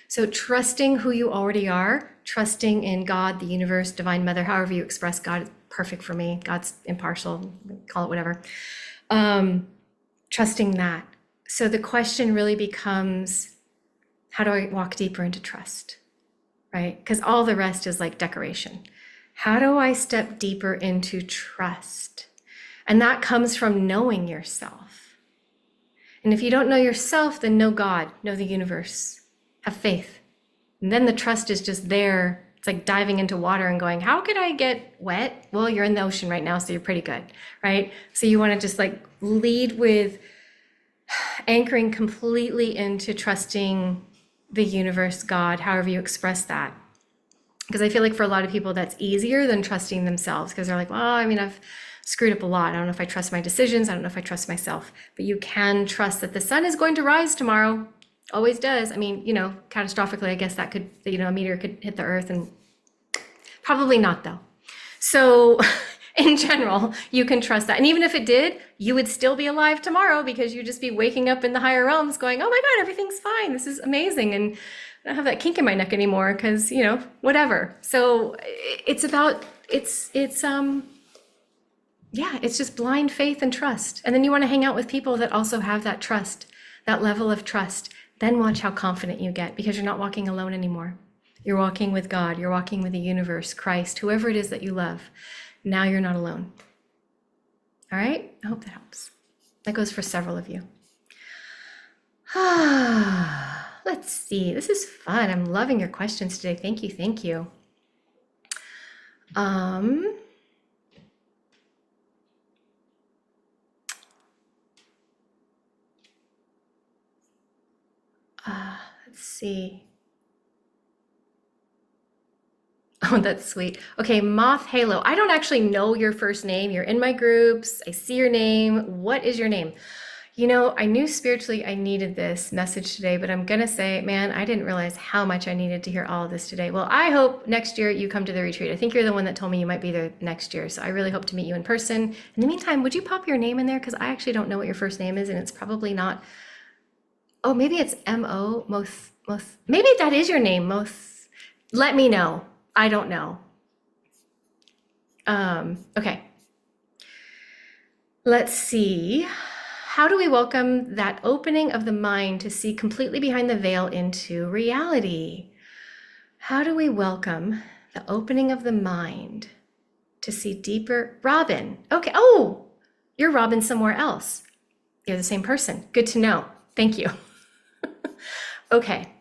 So trusting who you already are, trusting in God, the universe, divine mother, however you express God is perfect for me. God's impartial, call it whatever. Trusting that. So the question really becomes, how do I walk deeper into trust? right? Because all the rest is like decoration. How do I step deeper into trust? And that comes from knowing yourself. And if you don't know yourself, then know God, know the universe, have faith. And then the trust is just there. It's like diving into water and going, how could I get wet? Well, you're in the ocean right now, so you're pretty good, right? So you want to just like lead with anchoring completely into trusting the universe, God, however you express that. Because I feel like for a lot of people, that's easier than trusting themselves, because they're like, well, I mean, I've screwed up a lot. I don't know if I trust my decisions. I don't know if I trust myself. But you can trust that the sun is going to rise tomorrow. Always does. I mean, catastrophically, I guess that could, a meteor could hit the earth, and probably not though. So in general, you can trust that. And even if it did, you would still be alive tomorrow, because you'd just be waking up in the higher realms going, oh my God, everything's fine. This is amazing. And I don't have that kink in my neck anymore because, whatever. So it's about, it's just blind faith and trust. And then you want to hang out with people that also have that trust, that level of trust. Then watch how confident you get, because you're not walking alone anymore. You're walking with God. You're walking with the universe, Christ, whoever it is that you love. Now you're not alone. All right? I hope that helps. That goes for several of you. Let's see. This is fun. I'm loving your questions today. Thank you. Thank you. Let's see. Oh, that's sweet. Okay, Moth Halo. I don't actually know your first name. You're in my groups. I see your name. What is your name? I knew spiritually I needed this message today, but I'm going to say, man, I didn't realize how much I needed to hear all of this today. Well, I hope next year you come to the retreat. I think you're the one that told me you might be there next year. So I really hope to meet you in person. In the meantime, would you pop your name in there? Because I actually don't know what your first name is, and it's probably not. Oh, maybe it's M-O, Moth. Maybe that is your name, Moth. Let me know. I don't know. Okay. Let's see. How do we welcome that opening of the mind to see completely behind the veil into reality? How do we welcome the opening of the mind to see deeper? Robin. Okay. Oh, you're Robin somewhere else. You're the same person. Good to know. Thank you. Okay.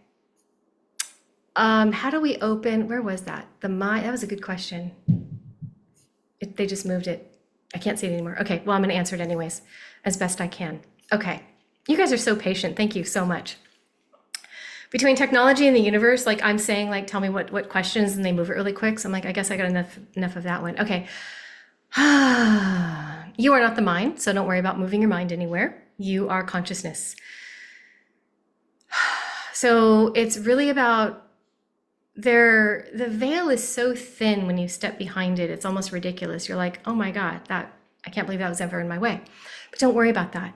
How do we open? Where was that? The mind. That was a good question. They just moved it. I can't see it anymore. Okay, well, I'm going to answer it anyways, as best I can. Okay, you guys are so patient. Thank you so much. Between technology and the universe, like I'm saying, like, tell me what questions, and they move it really quick. So I'm like, I guess I got enough of that one. Okay. You are not the mind, so don't worry about moving your mind anywhere. You are consciousness. So it's really about the veil is so thin when you step behind it, it's almost ridiculous. You're like, oh my God, I can't believe that was ever in my way. But don't worry about that.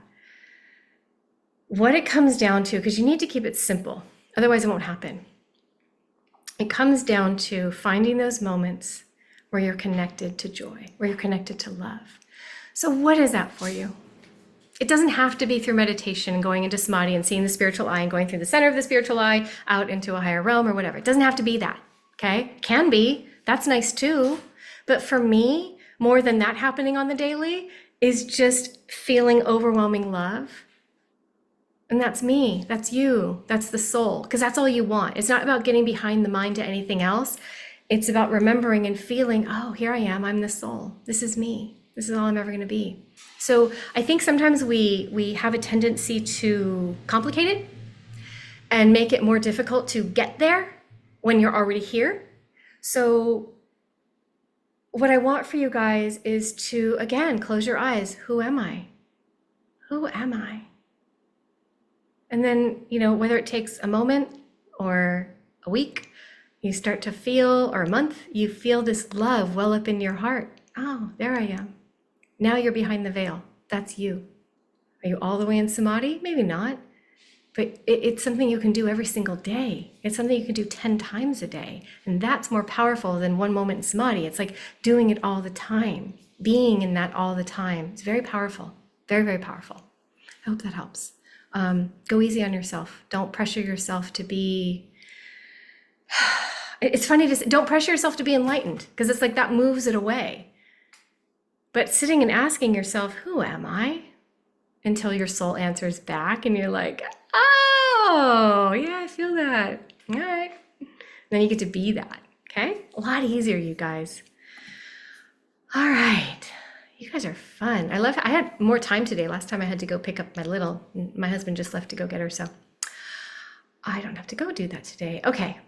What it comes down to, because you need to keep it simple, otherwise it won't happen. It comes down to finding those moments where you're connected to joy, where you're connected to love. So what is that for you? It doesn't have to be through meditation and going into samadhi and seeing the spiritual eye and going through the center of the spiritual eye out into a higher realm or whatever. It doesn't have to be that, okay? Can be, that's nice too. But for me, more than that happening on the daily is just feeling overwhelming love. And that's me, that's you, that's the soul, because that's all you want. It's not about getting behind the mind to anything else. It's about remembering and feeling, oh, here I am, I'm the soul. This is me. This is all I'm ever going to be. So I think sometimes we have a tendency to complicate it and make it more difficult to get there when you're already here. So what I want for you guys is to, again, close your eyes. Who am I? Who am I? And then, whether it takes a moment or a week, you start to feel, or a month, you feel this love well up in your heart. Oh, there I am. Now you're behind the veil. That's you. Are you all the way in samadhi? Maybe not. But it's something you can do every single day. It's something you can do 10 times a day. And that's more powerful than one moment in samadhi. It's like doing it all the time, being in that all the time. It's very powerful. Very, very powerful. I hope that helps. Go easy on yourself. Don't pressure yourself to be It's funny to say, don't pressure yourself to be enlightened, because it's like that moves it away. But sitting and asking yourself, who am I? Until your soul answers back and you're like, oh, yeah, I feel that. All right. Then you get to be that. Okay? A lot easier, you guys. All right. You guys are fun. I had more time today. Last time I had to go pick up my husband just left to go get her, so I don't have to go do that today. Okay.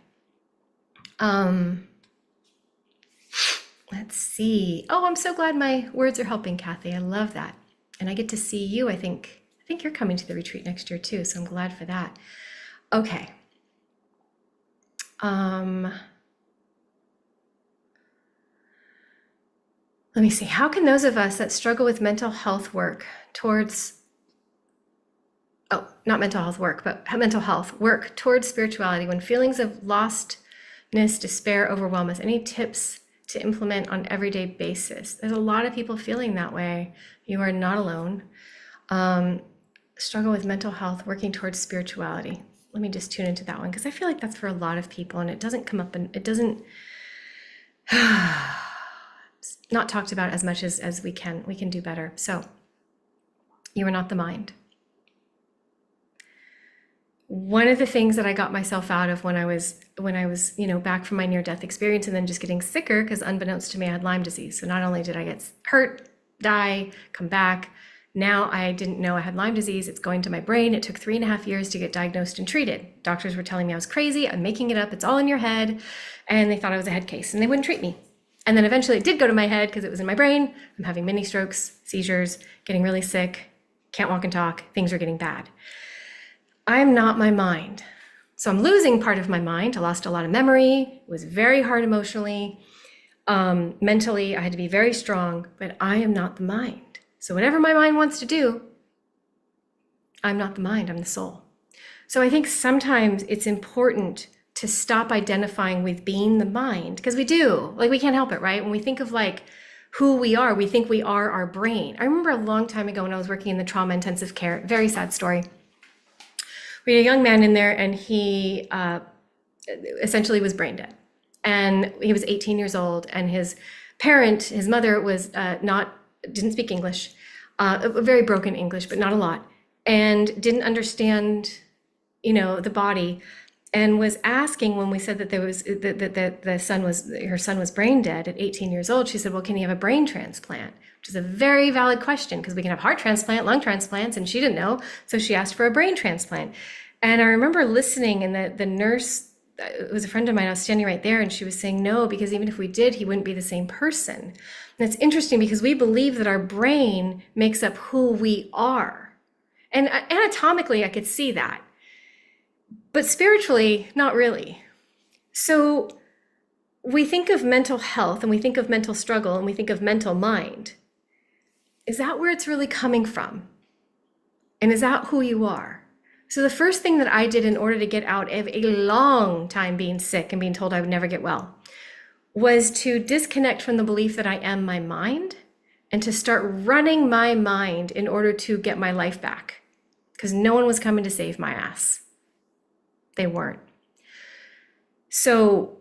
Let's see. Oh, I'm so glad my words are helping, Kathy. I love that. And I get to see you. I think you're coming to the retreat next year too, so I'm glad for that. Okay. Let me see. How can those of us that struggle with mental health work towards mental health work towards spirituality when feelings of lostness, despair overwhelm us? Any tips to implement on everyday basis? There's a lot of people feeling that way. You are not alone. Struggle with mental health, working towards spirituality. Let me just tune into that one, because I feel like that's for a lot of people, and it doesn't come up, and it doesn't not talked about as much as we can do better. So you are not the mind. One of the things that I got myself out of when I was, back from my near-death experience and then just getting sicker, because unbeknownst to me, I had Lyme disease. So not only did I get hurt, die, come back, now I didn't know I had Lyme disease. It's going to my brain. It took 3.5 years to get diagnosed and treated. Doctors were telling me I was crazy. I'm making it up. It's all in your head. And they thought I was a head case and they wouldn't treat me. And then eventually it did go to my head because it was in my brain. I'm having mini strokes, seizures, getting really sick, can't walk and talk. Things are getting bad. I'm not my mind. So I'm losing part of my mind. I lost a lot of memory. It was very hard emotionally. Mentally, I had to be very strong, but I am not the mind. So whatever my mind wants to do, I'm not the mind, I'm the soul. So I think sometimes it's important to stop identifying with being the mind, because we do, we can't help it, right? When we think of who we are, we think we are our brain. I remember a long time ago when I was working in the trauma intensive care, very sad story. We had a young man in there and he essentially was brain dead. And he was 18 years old, and his mother was didn't speak English, very broken English, but not a lot, and didn't understand, the body, and was asking when we said that her son was brain dead at 18 years old. She said, well, can he have a brain transplant? Which is a very valid question, because we can have heart transplant, lung transplants, and she didn't know. So she asked for a brain transplant. And I remember listening, and the nurse, it was a friend of mine, I was standing right there, and she was saying no, because even if we did, he wouldn't be the same person. And it's interesting because we believe that our brain makes up who we are. And anatomically, I could see that. But spiritually, not really. So we think of mental health, and we think of mental struggle, and we think of mental mind. Is that where it's really coming from? And is that who you are? So the first thing that I did in order to get out of a long time being sick and being told I would never get well was to disconnect from the belief that I am my mind and to start running my mind in order to get my life back, because no one was coming to save my ass. They weren't. So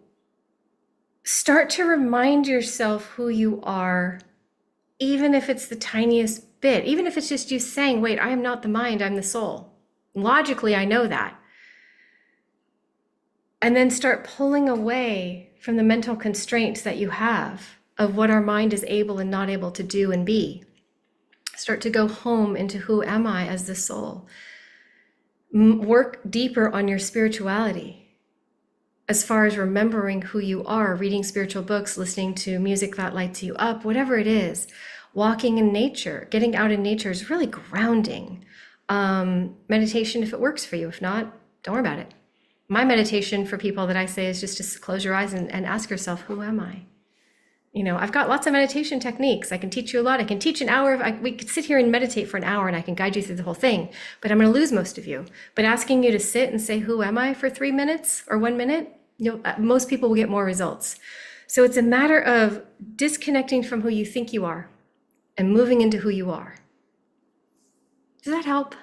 start to remind yourself who you are, even if it's the tiniest bit, even if it's just you saying, wait, I am not the mind, I'm the soul. Logically, I know that. And then start pulling away from the mental constraints that you have of what our mind is able and not able to do and be. Start to go home into who am I as the soul. Work deeper on your spirituality as far as remembering who you are, reading spiritual books, listening to music that lights you up, whatever it is. Walking in nature, getting out in nature is really grounding. Meditation, if it works for you. If not, don't worry about it. My meditation for people that I say is just to close your eyes and ask yourself, who am I? I've got lots of meditation techniques. I can teach you a lot. I can teach an hour. We could sit here and meditate for an hour and I can guide you through the whole thing, but I'm going to lose most of you. But asking you to sit and say, who am I for 3 minutes or 1 minute, most people will get more results. So it's a matter of disconnecting from who you think you are and moving into who you are. Does that help?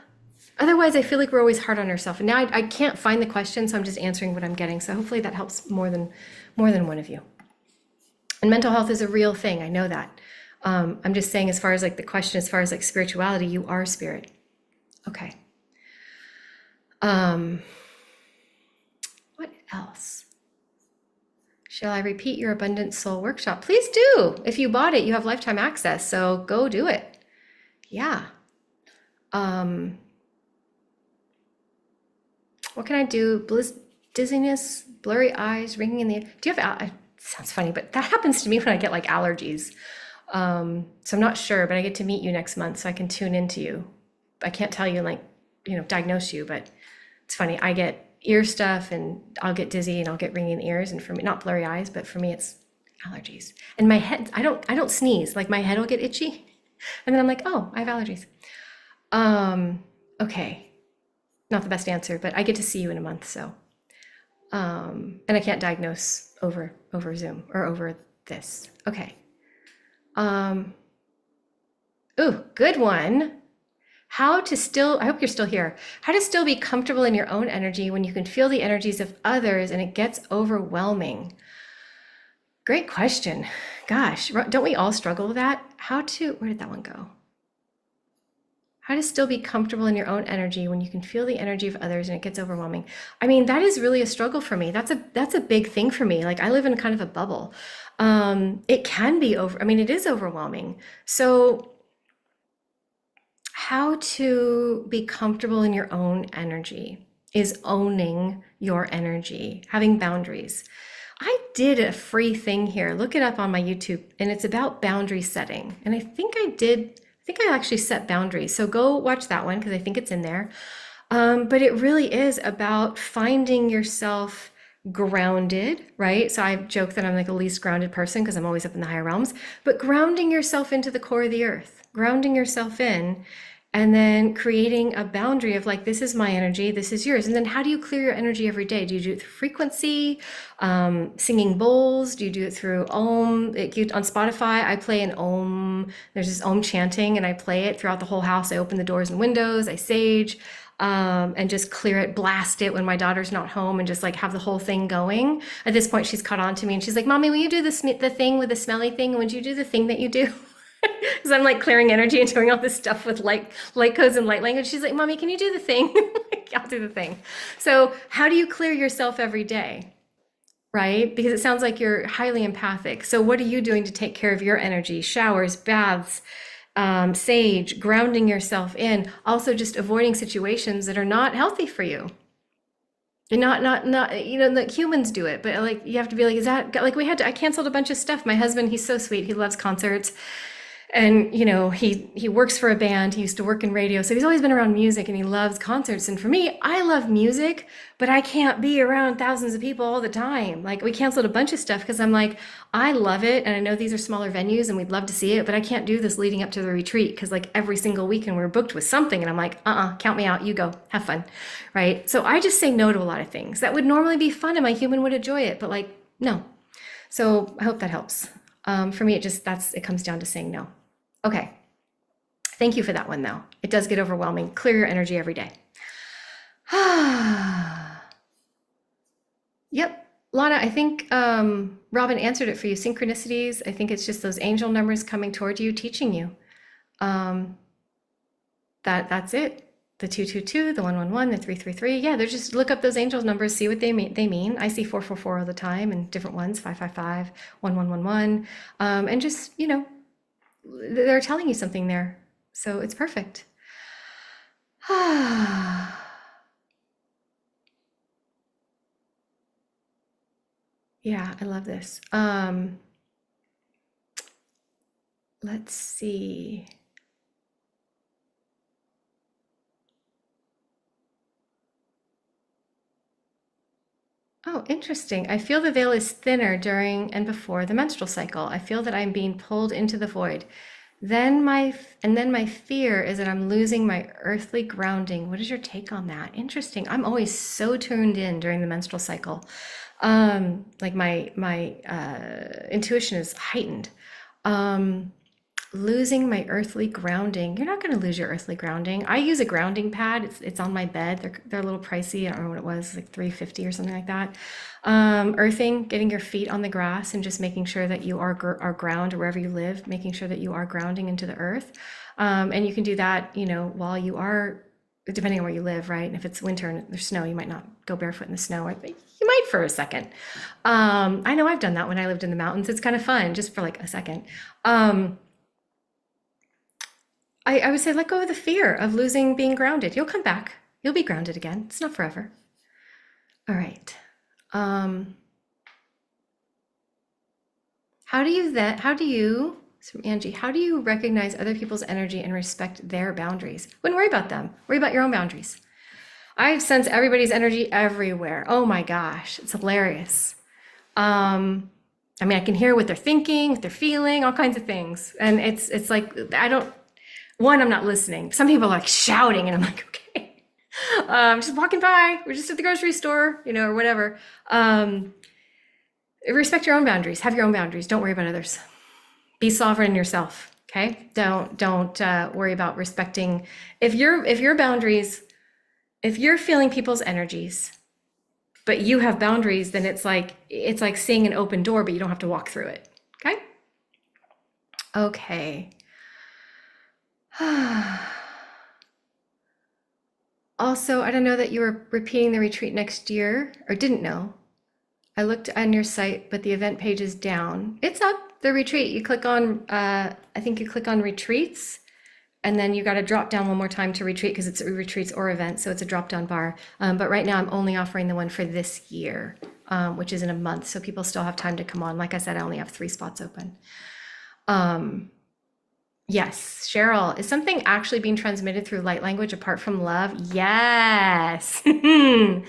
Otherwise, I feel like we're always hard on ourselves. And now I can't find the question, so I'm just answering what I'm getting. So hopefully that helps more than one of you. And mental health is a real thing. I know that. I'm just saying, as far as like the question, as far as like spirituality, you are spirit. Okay. What else? Shall I repeat your Abundant Soul workshop? Please do. If you bought it, you have lifetime access. So go do it. Yeah. What can I do? Dizziness, blurry eyes, ringing in the ear. Do you have, it sounds funny, but that happens to me when I get like allergies. So I'm not sure, but I get to meet you next month so I can tune into you. I can't tell you, like, diagnose you, but it's funny. I get ear stuff and I'll get dizzy and I'll get ringing ears. And for me, not blurry eyes, but for me, it's allergies. And my head, I don't sneeze. Like my head will get itchy. And then I'm like, oh, I have allergies. Okay. Not the best answer, but I get to see you in a month. So, and I can't diagnose over Zoom or over this. Okay. Ooh, good one. I hope you're still here. How to still be comfortable in your own energy when you can feel the energies of others and it gets overwhelming. Great question. Gosh, don't we all struggle with that? Where did that one go? How to still be comfortable in your own energy when you can feel the energy of others and it gets overwhelming. I mean, that is really a struggle for me. That's a big thing for me. Like I live in kind of a bubble. It can be it is overwhelming. So how to be comfortable in your own energy is owning your energy, having boundaries. I did a free thing here. Look it up on my YouTube, and it's about boundary setting. And I think I actually set boundaries. So go watch that one because I think it's in there. But it really is about finding yourself grounded, right? So I joke that I'm like the least grounded person because I'm always up in the higher realms, but grounding yourself into the core of the earth, grounding yourself in, and then creating a boundary of like, this is my energy, this is yours. And then how do you clear your energy every day? Do you do it through frequency, singing bowls? Do you do it through Om? On Spotify, I play an Om. There's this Om chanting and I play it throughout the whole house. I open the doors and windows, I sage, and just clear it, blast it when my daughter's not home and just like have the whole thing going. At this point, she's caught on to me and she's like, Mommy, will you do the thing with the smelly thing? Would you do the thing that you do? Because I'm like clearing energy and doing all this stuff with light codes and light language. She's like, Mommy, can you do the thing? Like, I'll do the thing. So how do you clear yourself every day? Right? Because it sounds like you're highly empathic. So what are you doing to take care of your energy? Showers, baths, sage, grounding yourself in, also just avoiding situations that are not healthy for you. And not, like humans do it, but like you have to be like, is that like I canceled a bunch of stuff. My husband, he's so sweet. He loves concerts. And he works for a band. He used to work in radio, so he's always been around music and he loves concerts. And for me, I love music, but I can't be around thousands of people all the time. Like we canceled a bunch of stuff because I'm like, I love it, and I know these are smaller venues and we'd love to see it, but I can't do this leading up to the retreat because like every single weekend we're booked with something, and I'm like, count me out. You go, have fun, right? So I just say no to a lot of things that would normally be fun and my human would enjoy it, but like no. So I hope that helps. For me, it comes down to saying no. Okay. Thank you for that one, though. It does get overwhelming. Clear your energy every day. Yep. Lana, I think Robin answered it for you. Synchronicities. I think it's just those angel numbers coming toward you, teaching you. That's it. The 222, the 111, the 333. Yeah, they're just look up those angel numbers, see what they mean. I see 444 all the time and different ones, 555, 1111. And just, they're telling you something there. So it's perfect. Yeah, I love this. Let's see. Oh, interesting. I feel the veil is thinner during and before the menstrual cycle. I feel that I'm being pulled into the void. Then my fear is that I'm losing my earthly grounding. What is your take on that? Interesting. I'm always so tuned in during the menstrual cycle. Like my intuition is heightened. Losing my earthly grounding. You're not going to lose your earthly grounding. I use a grounding pad. It's on my bed. They're a little pricey. I don't know what it was, like 350 or something like that. Earthing, getting your feet on the grass and just making sure that you are ground, or wherever you live, making sure that you are grounding into the earth. And you can do that, while you are, depending on where you live, right? And if it's winter and there's snow, you might not go barefoot in the snow. You might for a second. I know I've done that when I lived in the mountains. It's kind of fun, just for like a second. I would say let go of the fear of losing being grounded. You'll come back. You'll be grounded again. It's not forever. All right. How do you, it's from Angie, how do you recognize other people's energy and respect their boundaries? Wouldn't worry about them. Worry about your own boundaries. I sense everybody's energy everywhere. Oh my gosh, it's hilarious. I mean, I can hear what they're thinking, what they're feeling, all kinds of things. And it's like, I'm not listening. Some people are like shouting and I'm like, okay, I'm just walking by. We're just at the grocery store, or whatever. Respect your own boundaries. Have your own boundaries. Don't worry about others. Be sovereign in yourself. Okay. Don't worry about respecting. If your boundaries, if you're feeling people's energies, but you have boundaries, then it's like seeing an open door, but you don't have to walk through it. Okay. Okay. Also, I don't know that you were repeating the retreat next year, or didn't know. I looked on your site, but the event page is down. It's up, the retreat. You click on, I think you click on retreats, and then you got to drop down one more time to retreat, because it's retreats or events, so it's a drop down bar. But right now I'm only offering the one for this year, which is in a month, so people still have time to come on. Like I said, I only have 3 spots open. Yes, Cheryl, is something actually being transmitted through light language apart from love? Yes. We're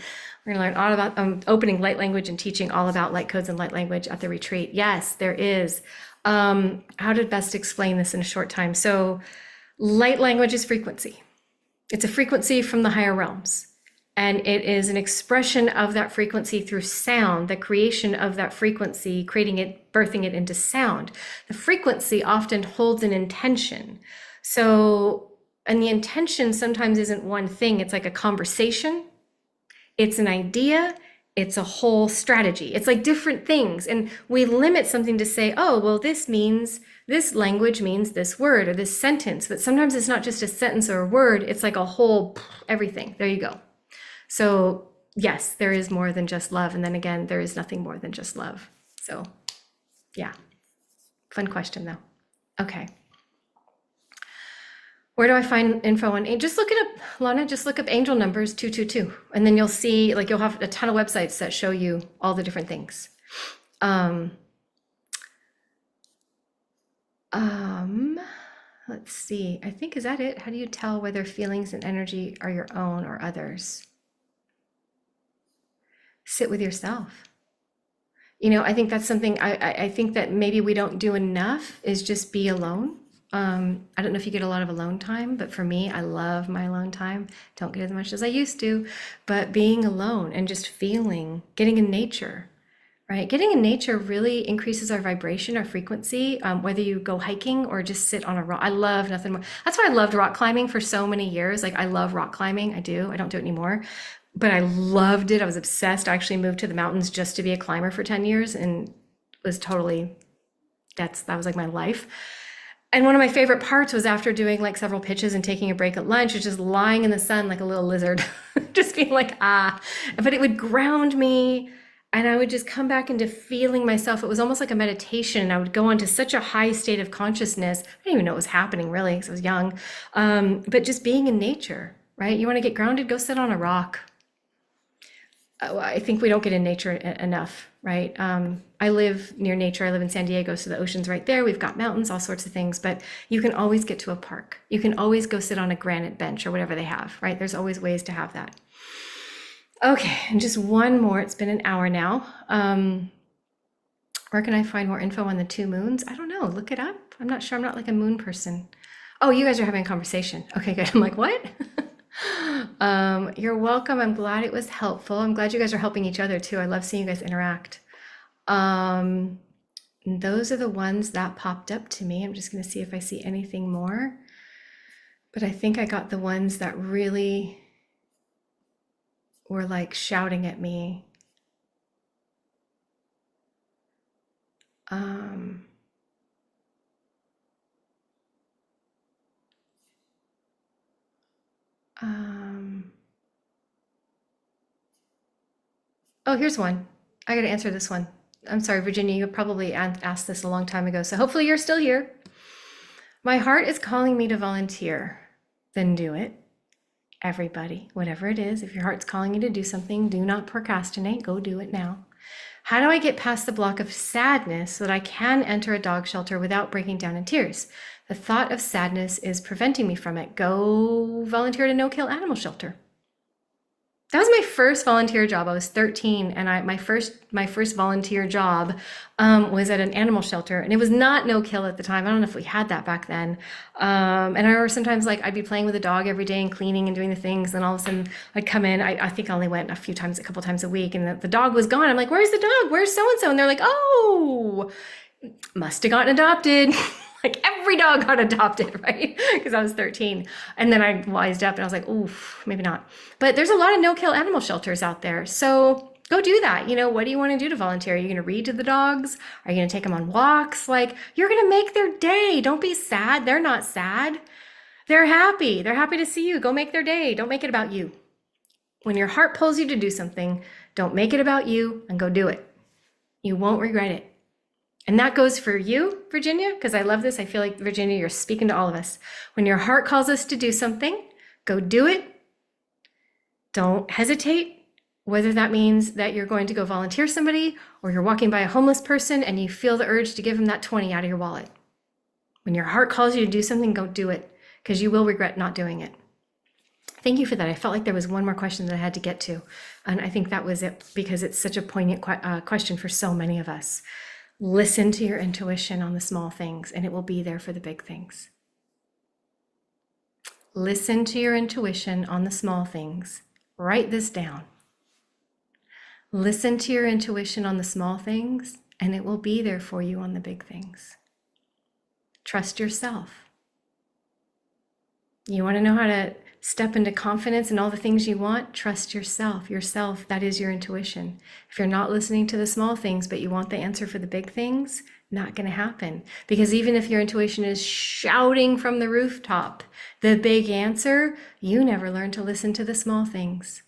gonna learn all about opening light language and teaching all about light codes and light language at the retreat. Yes, there is. How to best explain this in a short time? So light language is frequency. It's a frequency from the higher realms. And it is an expression of that frequency through sound, the creation of that frequency, creating it, birthing it into sound. The frequency often holds an intention. So, and the intention sometimes isn't one thing. It's like a conversation. It's an idea. It's a whole strategy. It's like different things. And we limit something to say, oh, well, this language means this word or this sentence. But sometimes it's not just a sentence or a word. It's like a whole everything. There you go. So yes, there is more than just love. And then again, there is nothing more than just love. So yeah, fun question though. Okay. Where do I find info on, just look it up, Lana, just look up angel numbers 222. And then you'll see, like you'll have a ton of websites that show you all the different things. Let's see, I think, is that it? How do you tell whether feelings and energy are your own or others? Sit with yourself. I think that's something I think that maybe we don't do enough, is just be alone. I don't know if you get a lot of alone time, but for me, I love my alone time. Don't get as much as I used to, but being alone and just feeling, getting in nature, right? Getting in nature really increases our vibration, our frequency, whether you go hiking or just sit on a rock. I love nothing more. That's why I loved rock climbing for so many years. Like I love rock climbing. I do. I don't do it anymore. But I loved it. I was obsessed. I actually moved to the mountains just to be a climber for 10 years and was totally, that was like my life. And one of my favorite parts was after doing like several pitches and taking a break at lunch, was just lying in the sun like a little lizard, just being like, but it would ground me. And I would just come back into feeling myself. It was almost like a meditation. I would go into such a high state of consciousness. I didn't even know what was happening really, because I was young. But just being in nature, right? You want to get grounded, go sit on a rock. I think we don't get in nature enough, right? I live near nature. I live in San Diego, so the ocean's right there. We've got mountains, all sorts of things, but you can always get to a park. You can always go sit on a granite bench or whatever they have, right? There's always ways to have that. Okay, and just one more. It's been an hour now. Where can I find more info on the 2 moons? I don't know. Look it up. I'm not sure. I'm not like a moon person. Oh, you guys are having a conversation. Okay, good. I'm like, what? You're welcome. I'm glad it was helpful. I'm glad you guys are helping each other too. I love seeing you guys interact. And those are the ones that popped up to me. I'm just going to see if I see anything more. But I think I got the ones that really were like shouting at me. Oh, here's one. I got to answer this one. I'm sorry, Virginia, you probably asked this a long time ago, so hopefully you're still here. My heart is calling me to volunteer. Then do it. Everybody, whatever it is, if your heart's calling you to do something, do not procrastinate. Go do it now. How do I get past the block of sadness so that I can enter a dog shelter without breaking down in tears? The thought of sadness is preventing me from it. Go volunteer at a no-kill animal shelter. That was my first volunteer job. I was 13, and my first volunteer job was at an animal shelter, and it was not no kill at the time. I don't know if we had that back then. And I remember sometimes like I'd be playing with the dog every day and cleaning and doing the things, and all of a sudden I'd come in. I think I only went a couple times a week, and the dog was gone. I'm like, "Where's the dog? Where's so and so?" And they're like, "Oh, must have gotten adopted." Like every dog got adopted, right? Because I was 13. And then I wised up and I was like, oof, maybe not. But there's a lot of no-kill animal shelters out there. So go do that. What do you want to do to volunteer? Are you going to read to the dogs? Are you going to take them on walks? Like, you're going to make their day. Don't be sad. They're not sad. They're happy. They're happy to see you. Go make their day. Don't make it about you. When your heart pulls you to do something, don't make it about you and go do it. You won't regret it. And that goes for you, Virginia, because I love this. I feel like, Virginia, you're speaking to all of us. When your heart calls us to do something, go do it. Don't hesitate, whether that means that you're going to go volunteer somebody or you're walking by a homeless person and you feel the urge to give them that 20 out of your wallet. When your heart calls you to do something, go do it, because you will regret not doing it. Thank you for that. I felt like there was one more question that I had to get to. And I think that was it, because it's such a poignant question for so many of us. Listen to your intuition on the small things, and it will be there for the big things. Listen to your intuition on the small things. Write this down. Listen to your intuition on the small things, and it will be there for you on the big things. Trust yourself. You want to know how to step into confidence and all the things you want? Trust yourself. Yourself, that is your intuition. If you're not listening to the small things, but you want the answer for the big things, not going to happen. Because even if your intuition is shouting from the rooftop the big answer, you never learn to listen to the small things.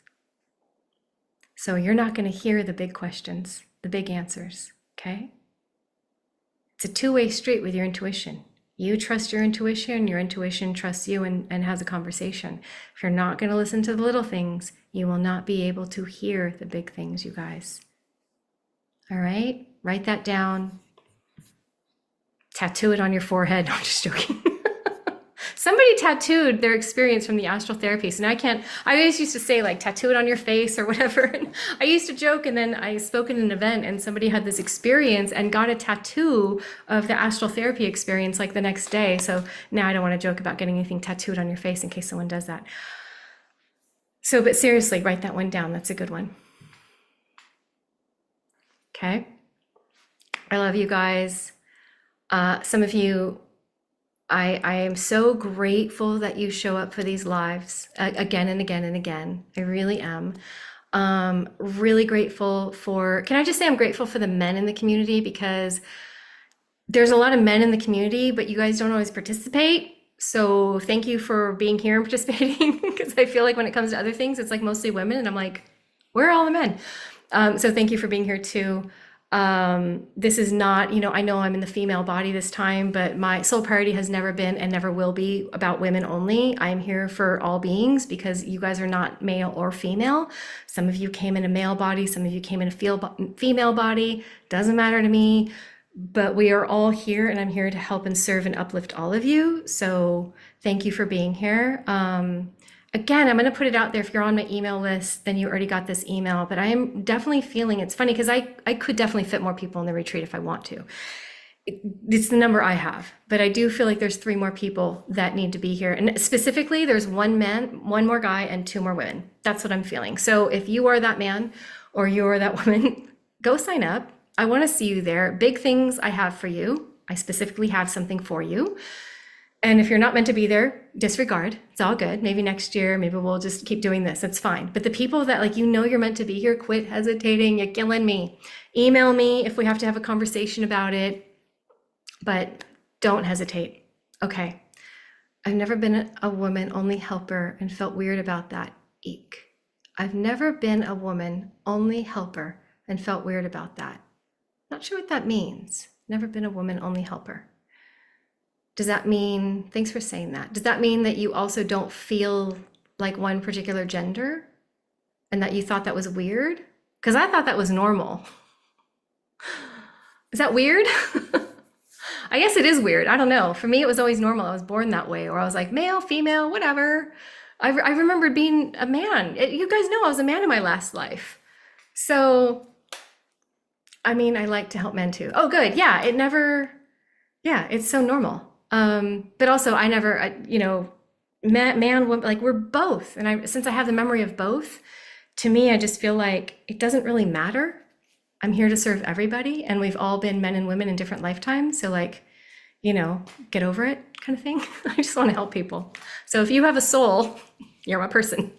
So you're not going to hear the big questions, the big answers, okay? It's a two-way street with your intuition. You trust your intuition trusts you and has a conversation. If you're not going to listen to the little things, you will not be able to hear the big things, you guys. All right? Write that down. Tattoo it on your forehead. No, I'm just joking. Somebody tattooed their experience from the Astral Therapies. And I always used to say like tattoo it on your face or whatever. And I used to joke, and then I spoke at an event and somebody had this experience and got a tattoo of the Astral Therapy experience like the next day. So now I don't want to joke about getting anything tattooed on your face in case someone does that. So, but seriously, write that one down. That's a good one. Okay. I love you guys. Some of you, I am so grateful that you show up for these lives again and again and again. I really am. Really grateful for, can I just say I'm grateful for the men in the community, because there's a lot of men in the community, but you guys don't always participate. So thank you for being here and participating, because I feel like when it comes to other things, it's like mostly women, and I'm like, where are all the men? So thank you for being here too. This is not, I know I'm in the female body this time, but my soul priority has never been and never will be about women only. I'm here for all beings, because you guys are not male or female. Some of you came in a male body, some of you came in a female body. Doesn't matter to me, but we are all here, and I'm here to help and serve and uplift all of you. So thank you for being here. Again, I'm going to put it out there. If you're on my email list, then you already got this email, but I am definitely feeling, it's funny because I could definitely fit more people in the retreat if I want to. It's the number I have, but I do feel like there's 3 more people that need to be here. And specifically, there's 1 man, 1 more guy, and 2 more women. That's what I'm feeling. So if you are that man or you're that woman, go sign up. I want to see you there. Big things I have for you. I specifically have something for you. And if you're not meant to be there, disregard. It's all good. Maybe next year, maybe we'll just keep doing this. It's fine. But the people that like, you're meant to be here, quit hesitating. You're killing me. Email me if we have to have a conversation about it, but don't hesitate. Okay. I've never been a woman only helper and felt weird about that. Eek. I've never been a woman only helper and felt weird about that. Not sure what that means. Never been a woman only helper. Does that mean, thanks for saying that. Does that mean that you also don't feel like one particular gender and that you thought that was weird? Because I thought that was normal. Is that weird? I guess it is weird. I don't know. For me, it was always normal. I was born that way, or I was like male, female, whatever. I remember being a man. You guys know I was a man in my last life. So, I mean, I like to help men too. Oh, good. Yeah, it's so normal. But also I never, man, woman, like we're both. And since I have the memory of both, to me, I just feel like it doesn't really matter. I'm here to serve everybody, and we've all been men and women in different lifetimes. So like, get over it kind of thing. I just want to help people. So if you have a soul, you're my person.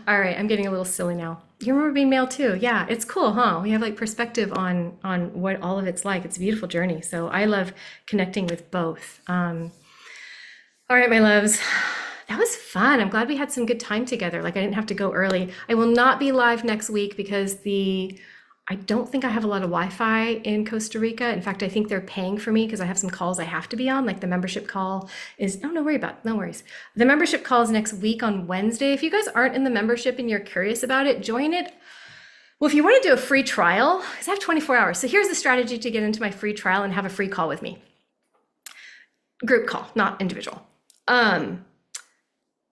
All right, I'm getting a little silly now. You remember being male too? Yeah, it's cool, huh? We have like perspective on what all of it's like. It's a beautiful journey. So I love connecting with both. All right, my loves. That was fun. I'm glad we had some good time together. Like I didn't have to go early. I will not be live next week because I don't think I have a lot of Wi-Fi in Costa Rica. In fact, I think they're paying for me because I have some calls I have to be on, like the membership call is, no worries. The membership call is next week on Wednesday. If you guys aren't in the membership and you're curious about it, join it. Well, if you want to do a free trial, because I have 24 hours. So here's the strategy to get into my free trial and have a free call with me. Group call, not individual.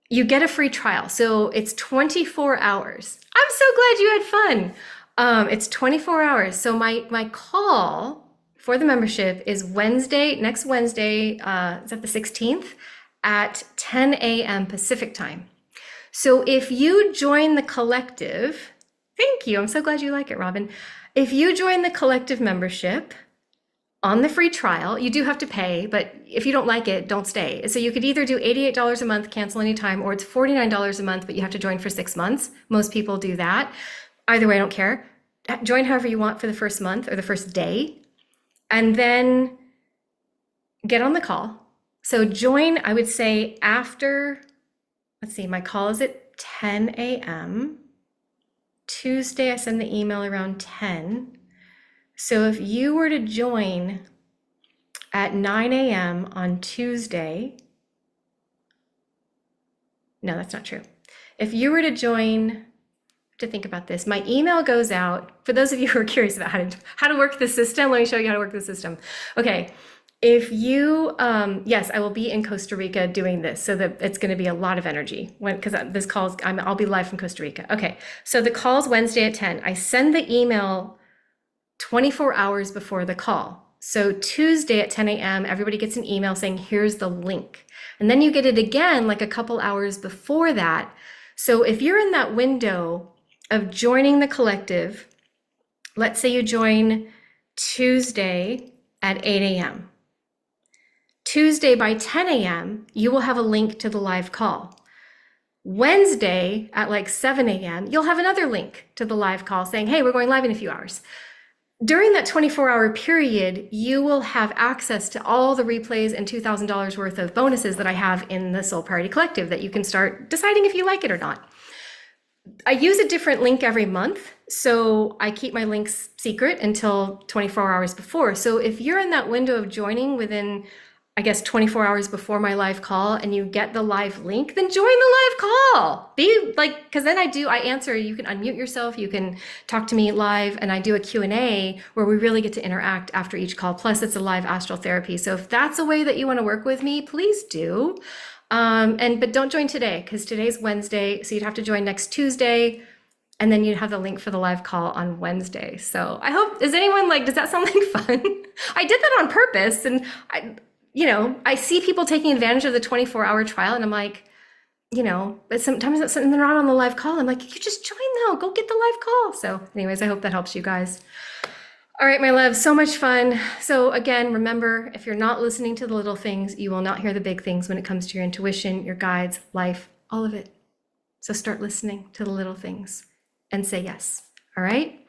You get a free trial. So it's 24 hours. I'm so glad you had fun. It's 24 hours. So my call for the membership is next Wednesday, is that the 16th at 10 a.m. Pacific time. So if you join the collective, thank you. I'm so glad you like it, Robin. If you join the collective membership on the free trial, you do have to pay, but if you don't like it, don't stay. So you could either do $88 a month, cancel anytime, or it's $49 a month, but you have to join for 6 months. Most people do that. Either way, I don't care. Join however you want for the first month or the first day, and then get on the call. So join, I would say after, let's see, my call is at 10 a.m. Tuesday, I send the email around 10. So if you were to join at 9 a.m. on Tuesday, no, that's not true. If you were to join, to think about this, my email goes out for those of you who are curious about how to work the system. Let me show you how to work the system. Okay, if you yes, I will be in Costa Rica doing this, so that it's going to be a lot of energy because this call I'll be live from Costa Rica. Okay, so the call's Wednesday at 10. I send the email 24 hours before the call. So Tuesday at 10 a.m. everybody gets an email saying here's the link, and then you get it again like a couple hours before that. So if you're in that window of joining the collective, let's say you join Tuesday at 8 a.m. Tuesday by 10 a.m., you will have a link to the live call. Wednesday at like 7 a.m., you'll have another link to the live call saying, hey, we're going live in a few hours. During that 24-hour period, you will have access to all the replays and $2,000 worth of bonuses that I have in the Soul Priority Collective that you can start deciding if you like it or not. I use a different link every month, so I keep my links secret until 24 hours before. So if you're in that window of joining within, I guess, 24 hours before my live call and you get the live link, then join the live call. Be like, because then I answer, you can unmute yourself, you can talk to me live, and I do a Q&A where we really get to interact after each call. Plus it's a live astral therapy. So if that's a way that you want to work with me, please do. But don't join today because today's Wednesday. So you'd have to join next Tuesday, and then you'd have the link for the live call on Wednesday. So I hope, does that sound like fun? I did that on purpose. And I see people taking advantage of the 24-hour trial, and I'm like, but sometimes they're not on the live call. I'm like, you just join though, go get the live call. So anyways, I hope that helps you guys. All right, my love, so much fun. So again, remember, if you're not listening to the little things, you will not hear the big things when it comes to your intuition, your guides, life, all of it. So start listening to the little things and say yes. All right.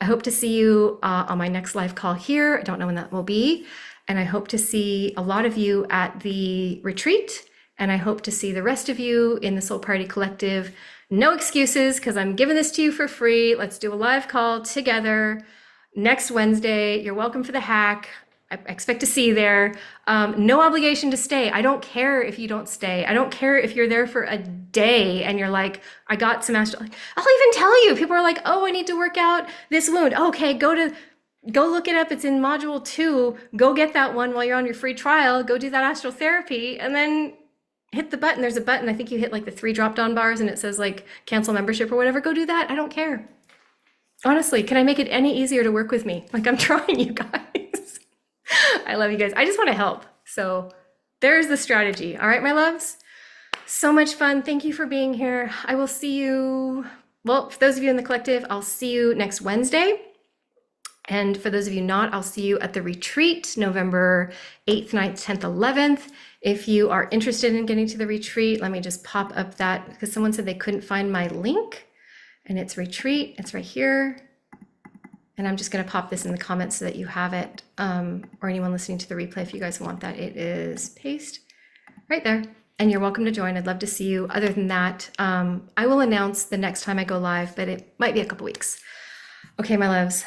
I hope to see you on my next live call here. I don't know when that will be. And I hope to see a lot of you at the retreat. And I hope to see the rest of you in the Soul Party Collective. No excuses, because I'm giving this to you for free. Let's do a live call together next Wednesday. You're welcome for the hack. I expect to see you there. No obligation to stay. I don't care if you don't stay. I don't care if you're there for a day and you're like, I got some astral. I'll even tell you. People are like, oh, I need to work out this wound. Okay, go look it up. It's in module 2. Go get that one while you're on your free trial. Go do that astral therapy and then hit the button. There's a button. I think you hit like the 3 drop-down bars and it says like cancel membership or whatever. Go do that. I don't care. Honestly, can I make it any easier to work with me? Like, I'm trying, you guys. I love you guys. I just want to help. So there's the strategy. All right, my loves. So much fun. Thank you for being here. I will see you. Well, for those of you in the collective, I'll see you next Wednesday. And for those of you not, I'll see you at the retreat, November 8th, 9th, 10th, 11th. If you are interested in getting to the retreat, let me just pop up that, because someone said they couldn't find my link, and it's retreat. It's right here. And I'm just going to pop this in the comments so that you have it, or anyone listening to the replay if you guys want that. It is paste right there. And you're welcome to join. I'd love to see you. Other than that, I will announce the next time I go live, but it might be a couple weeks. Okay, my loves,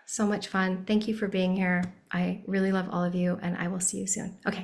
so much fun. Thank you for being here. I really love all of you, and I will see you soon. Okay.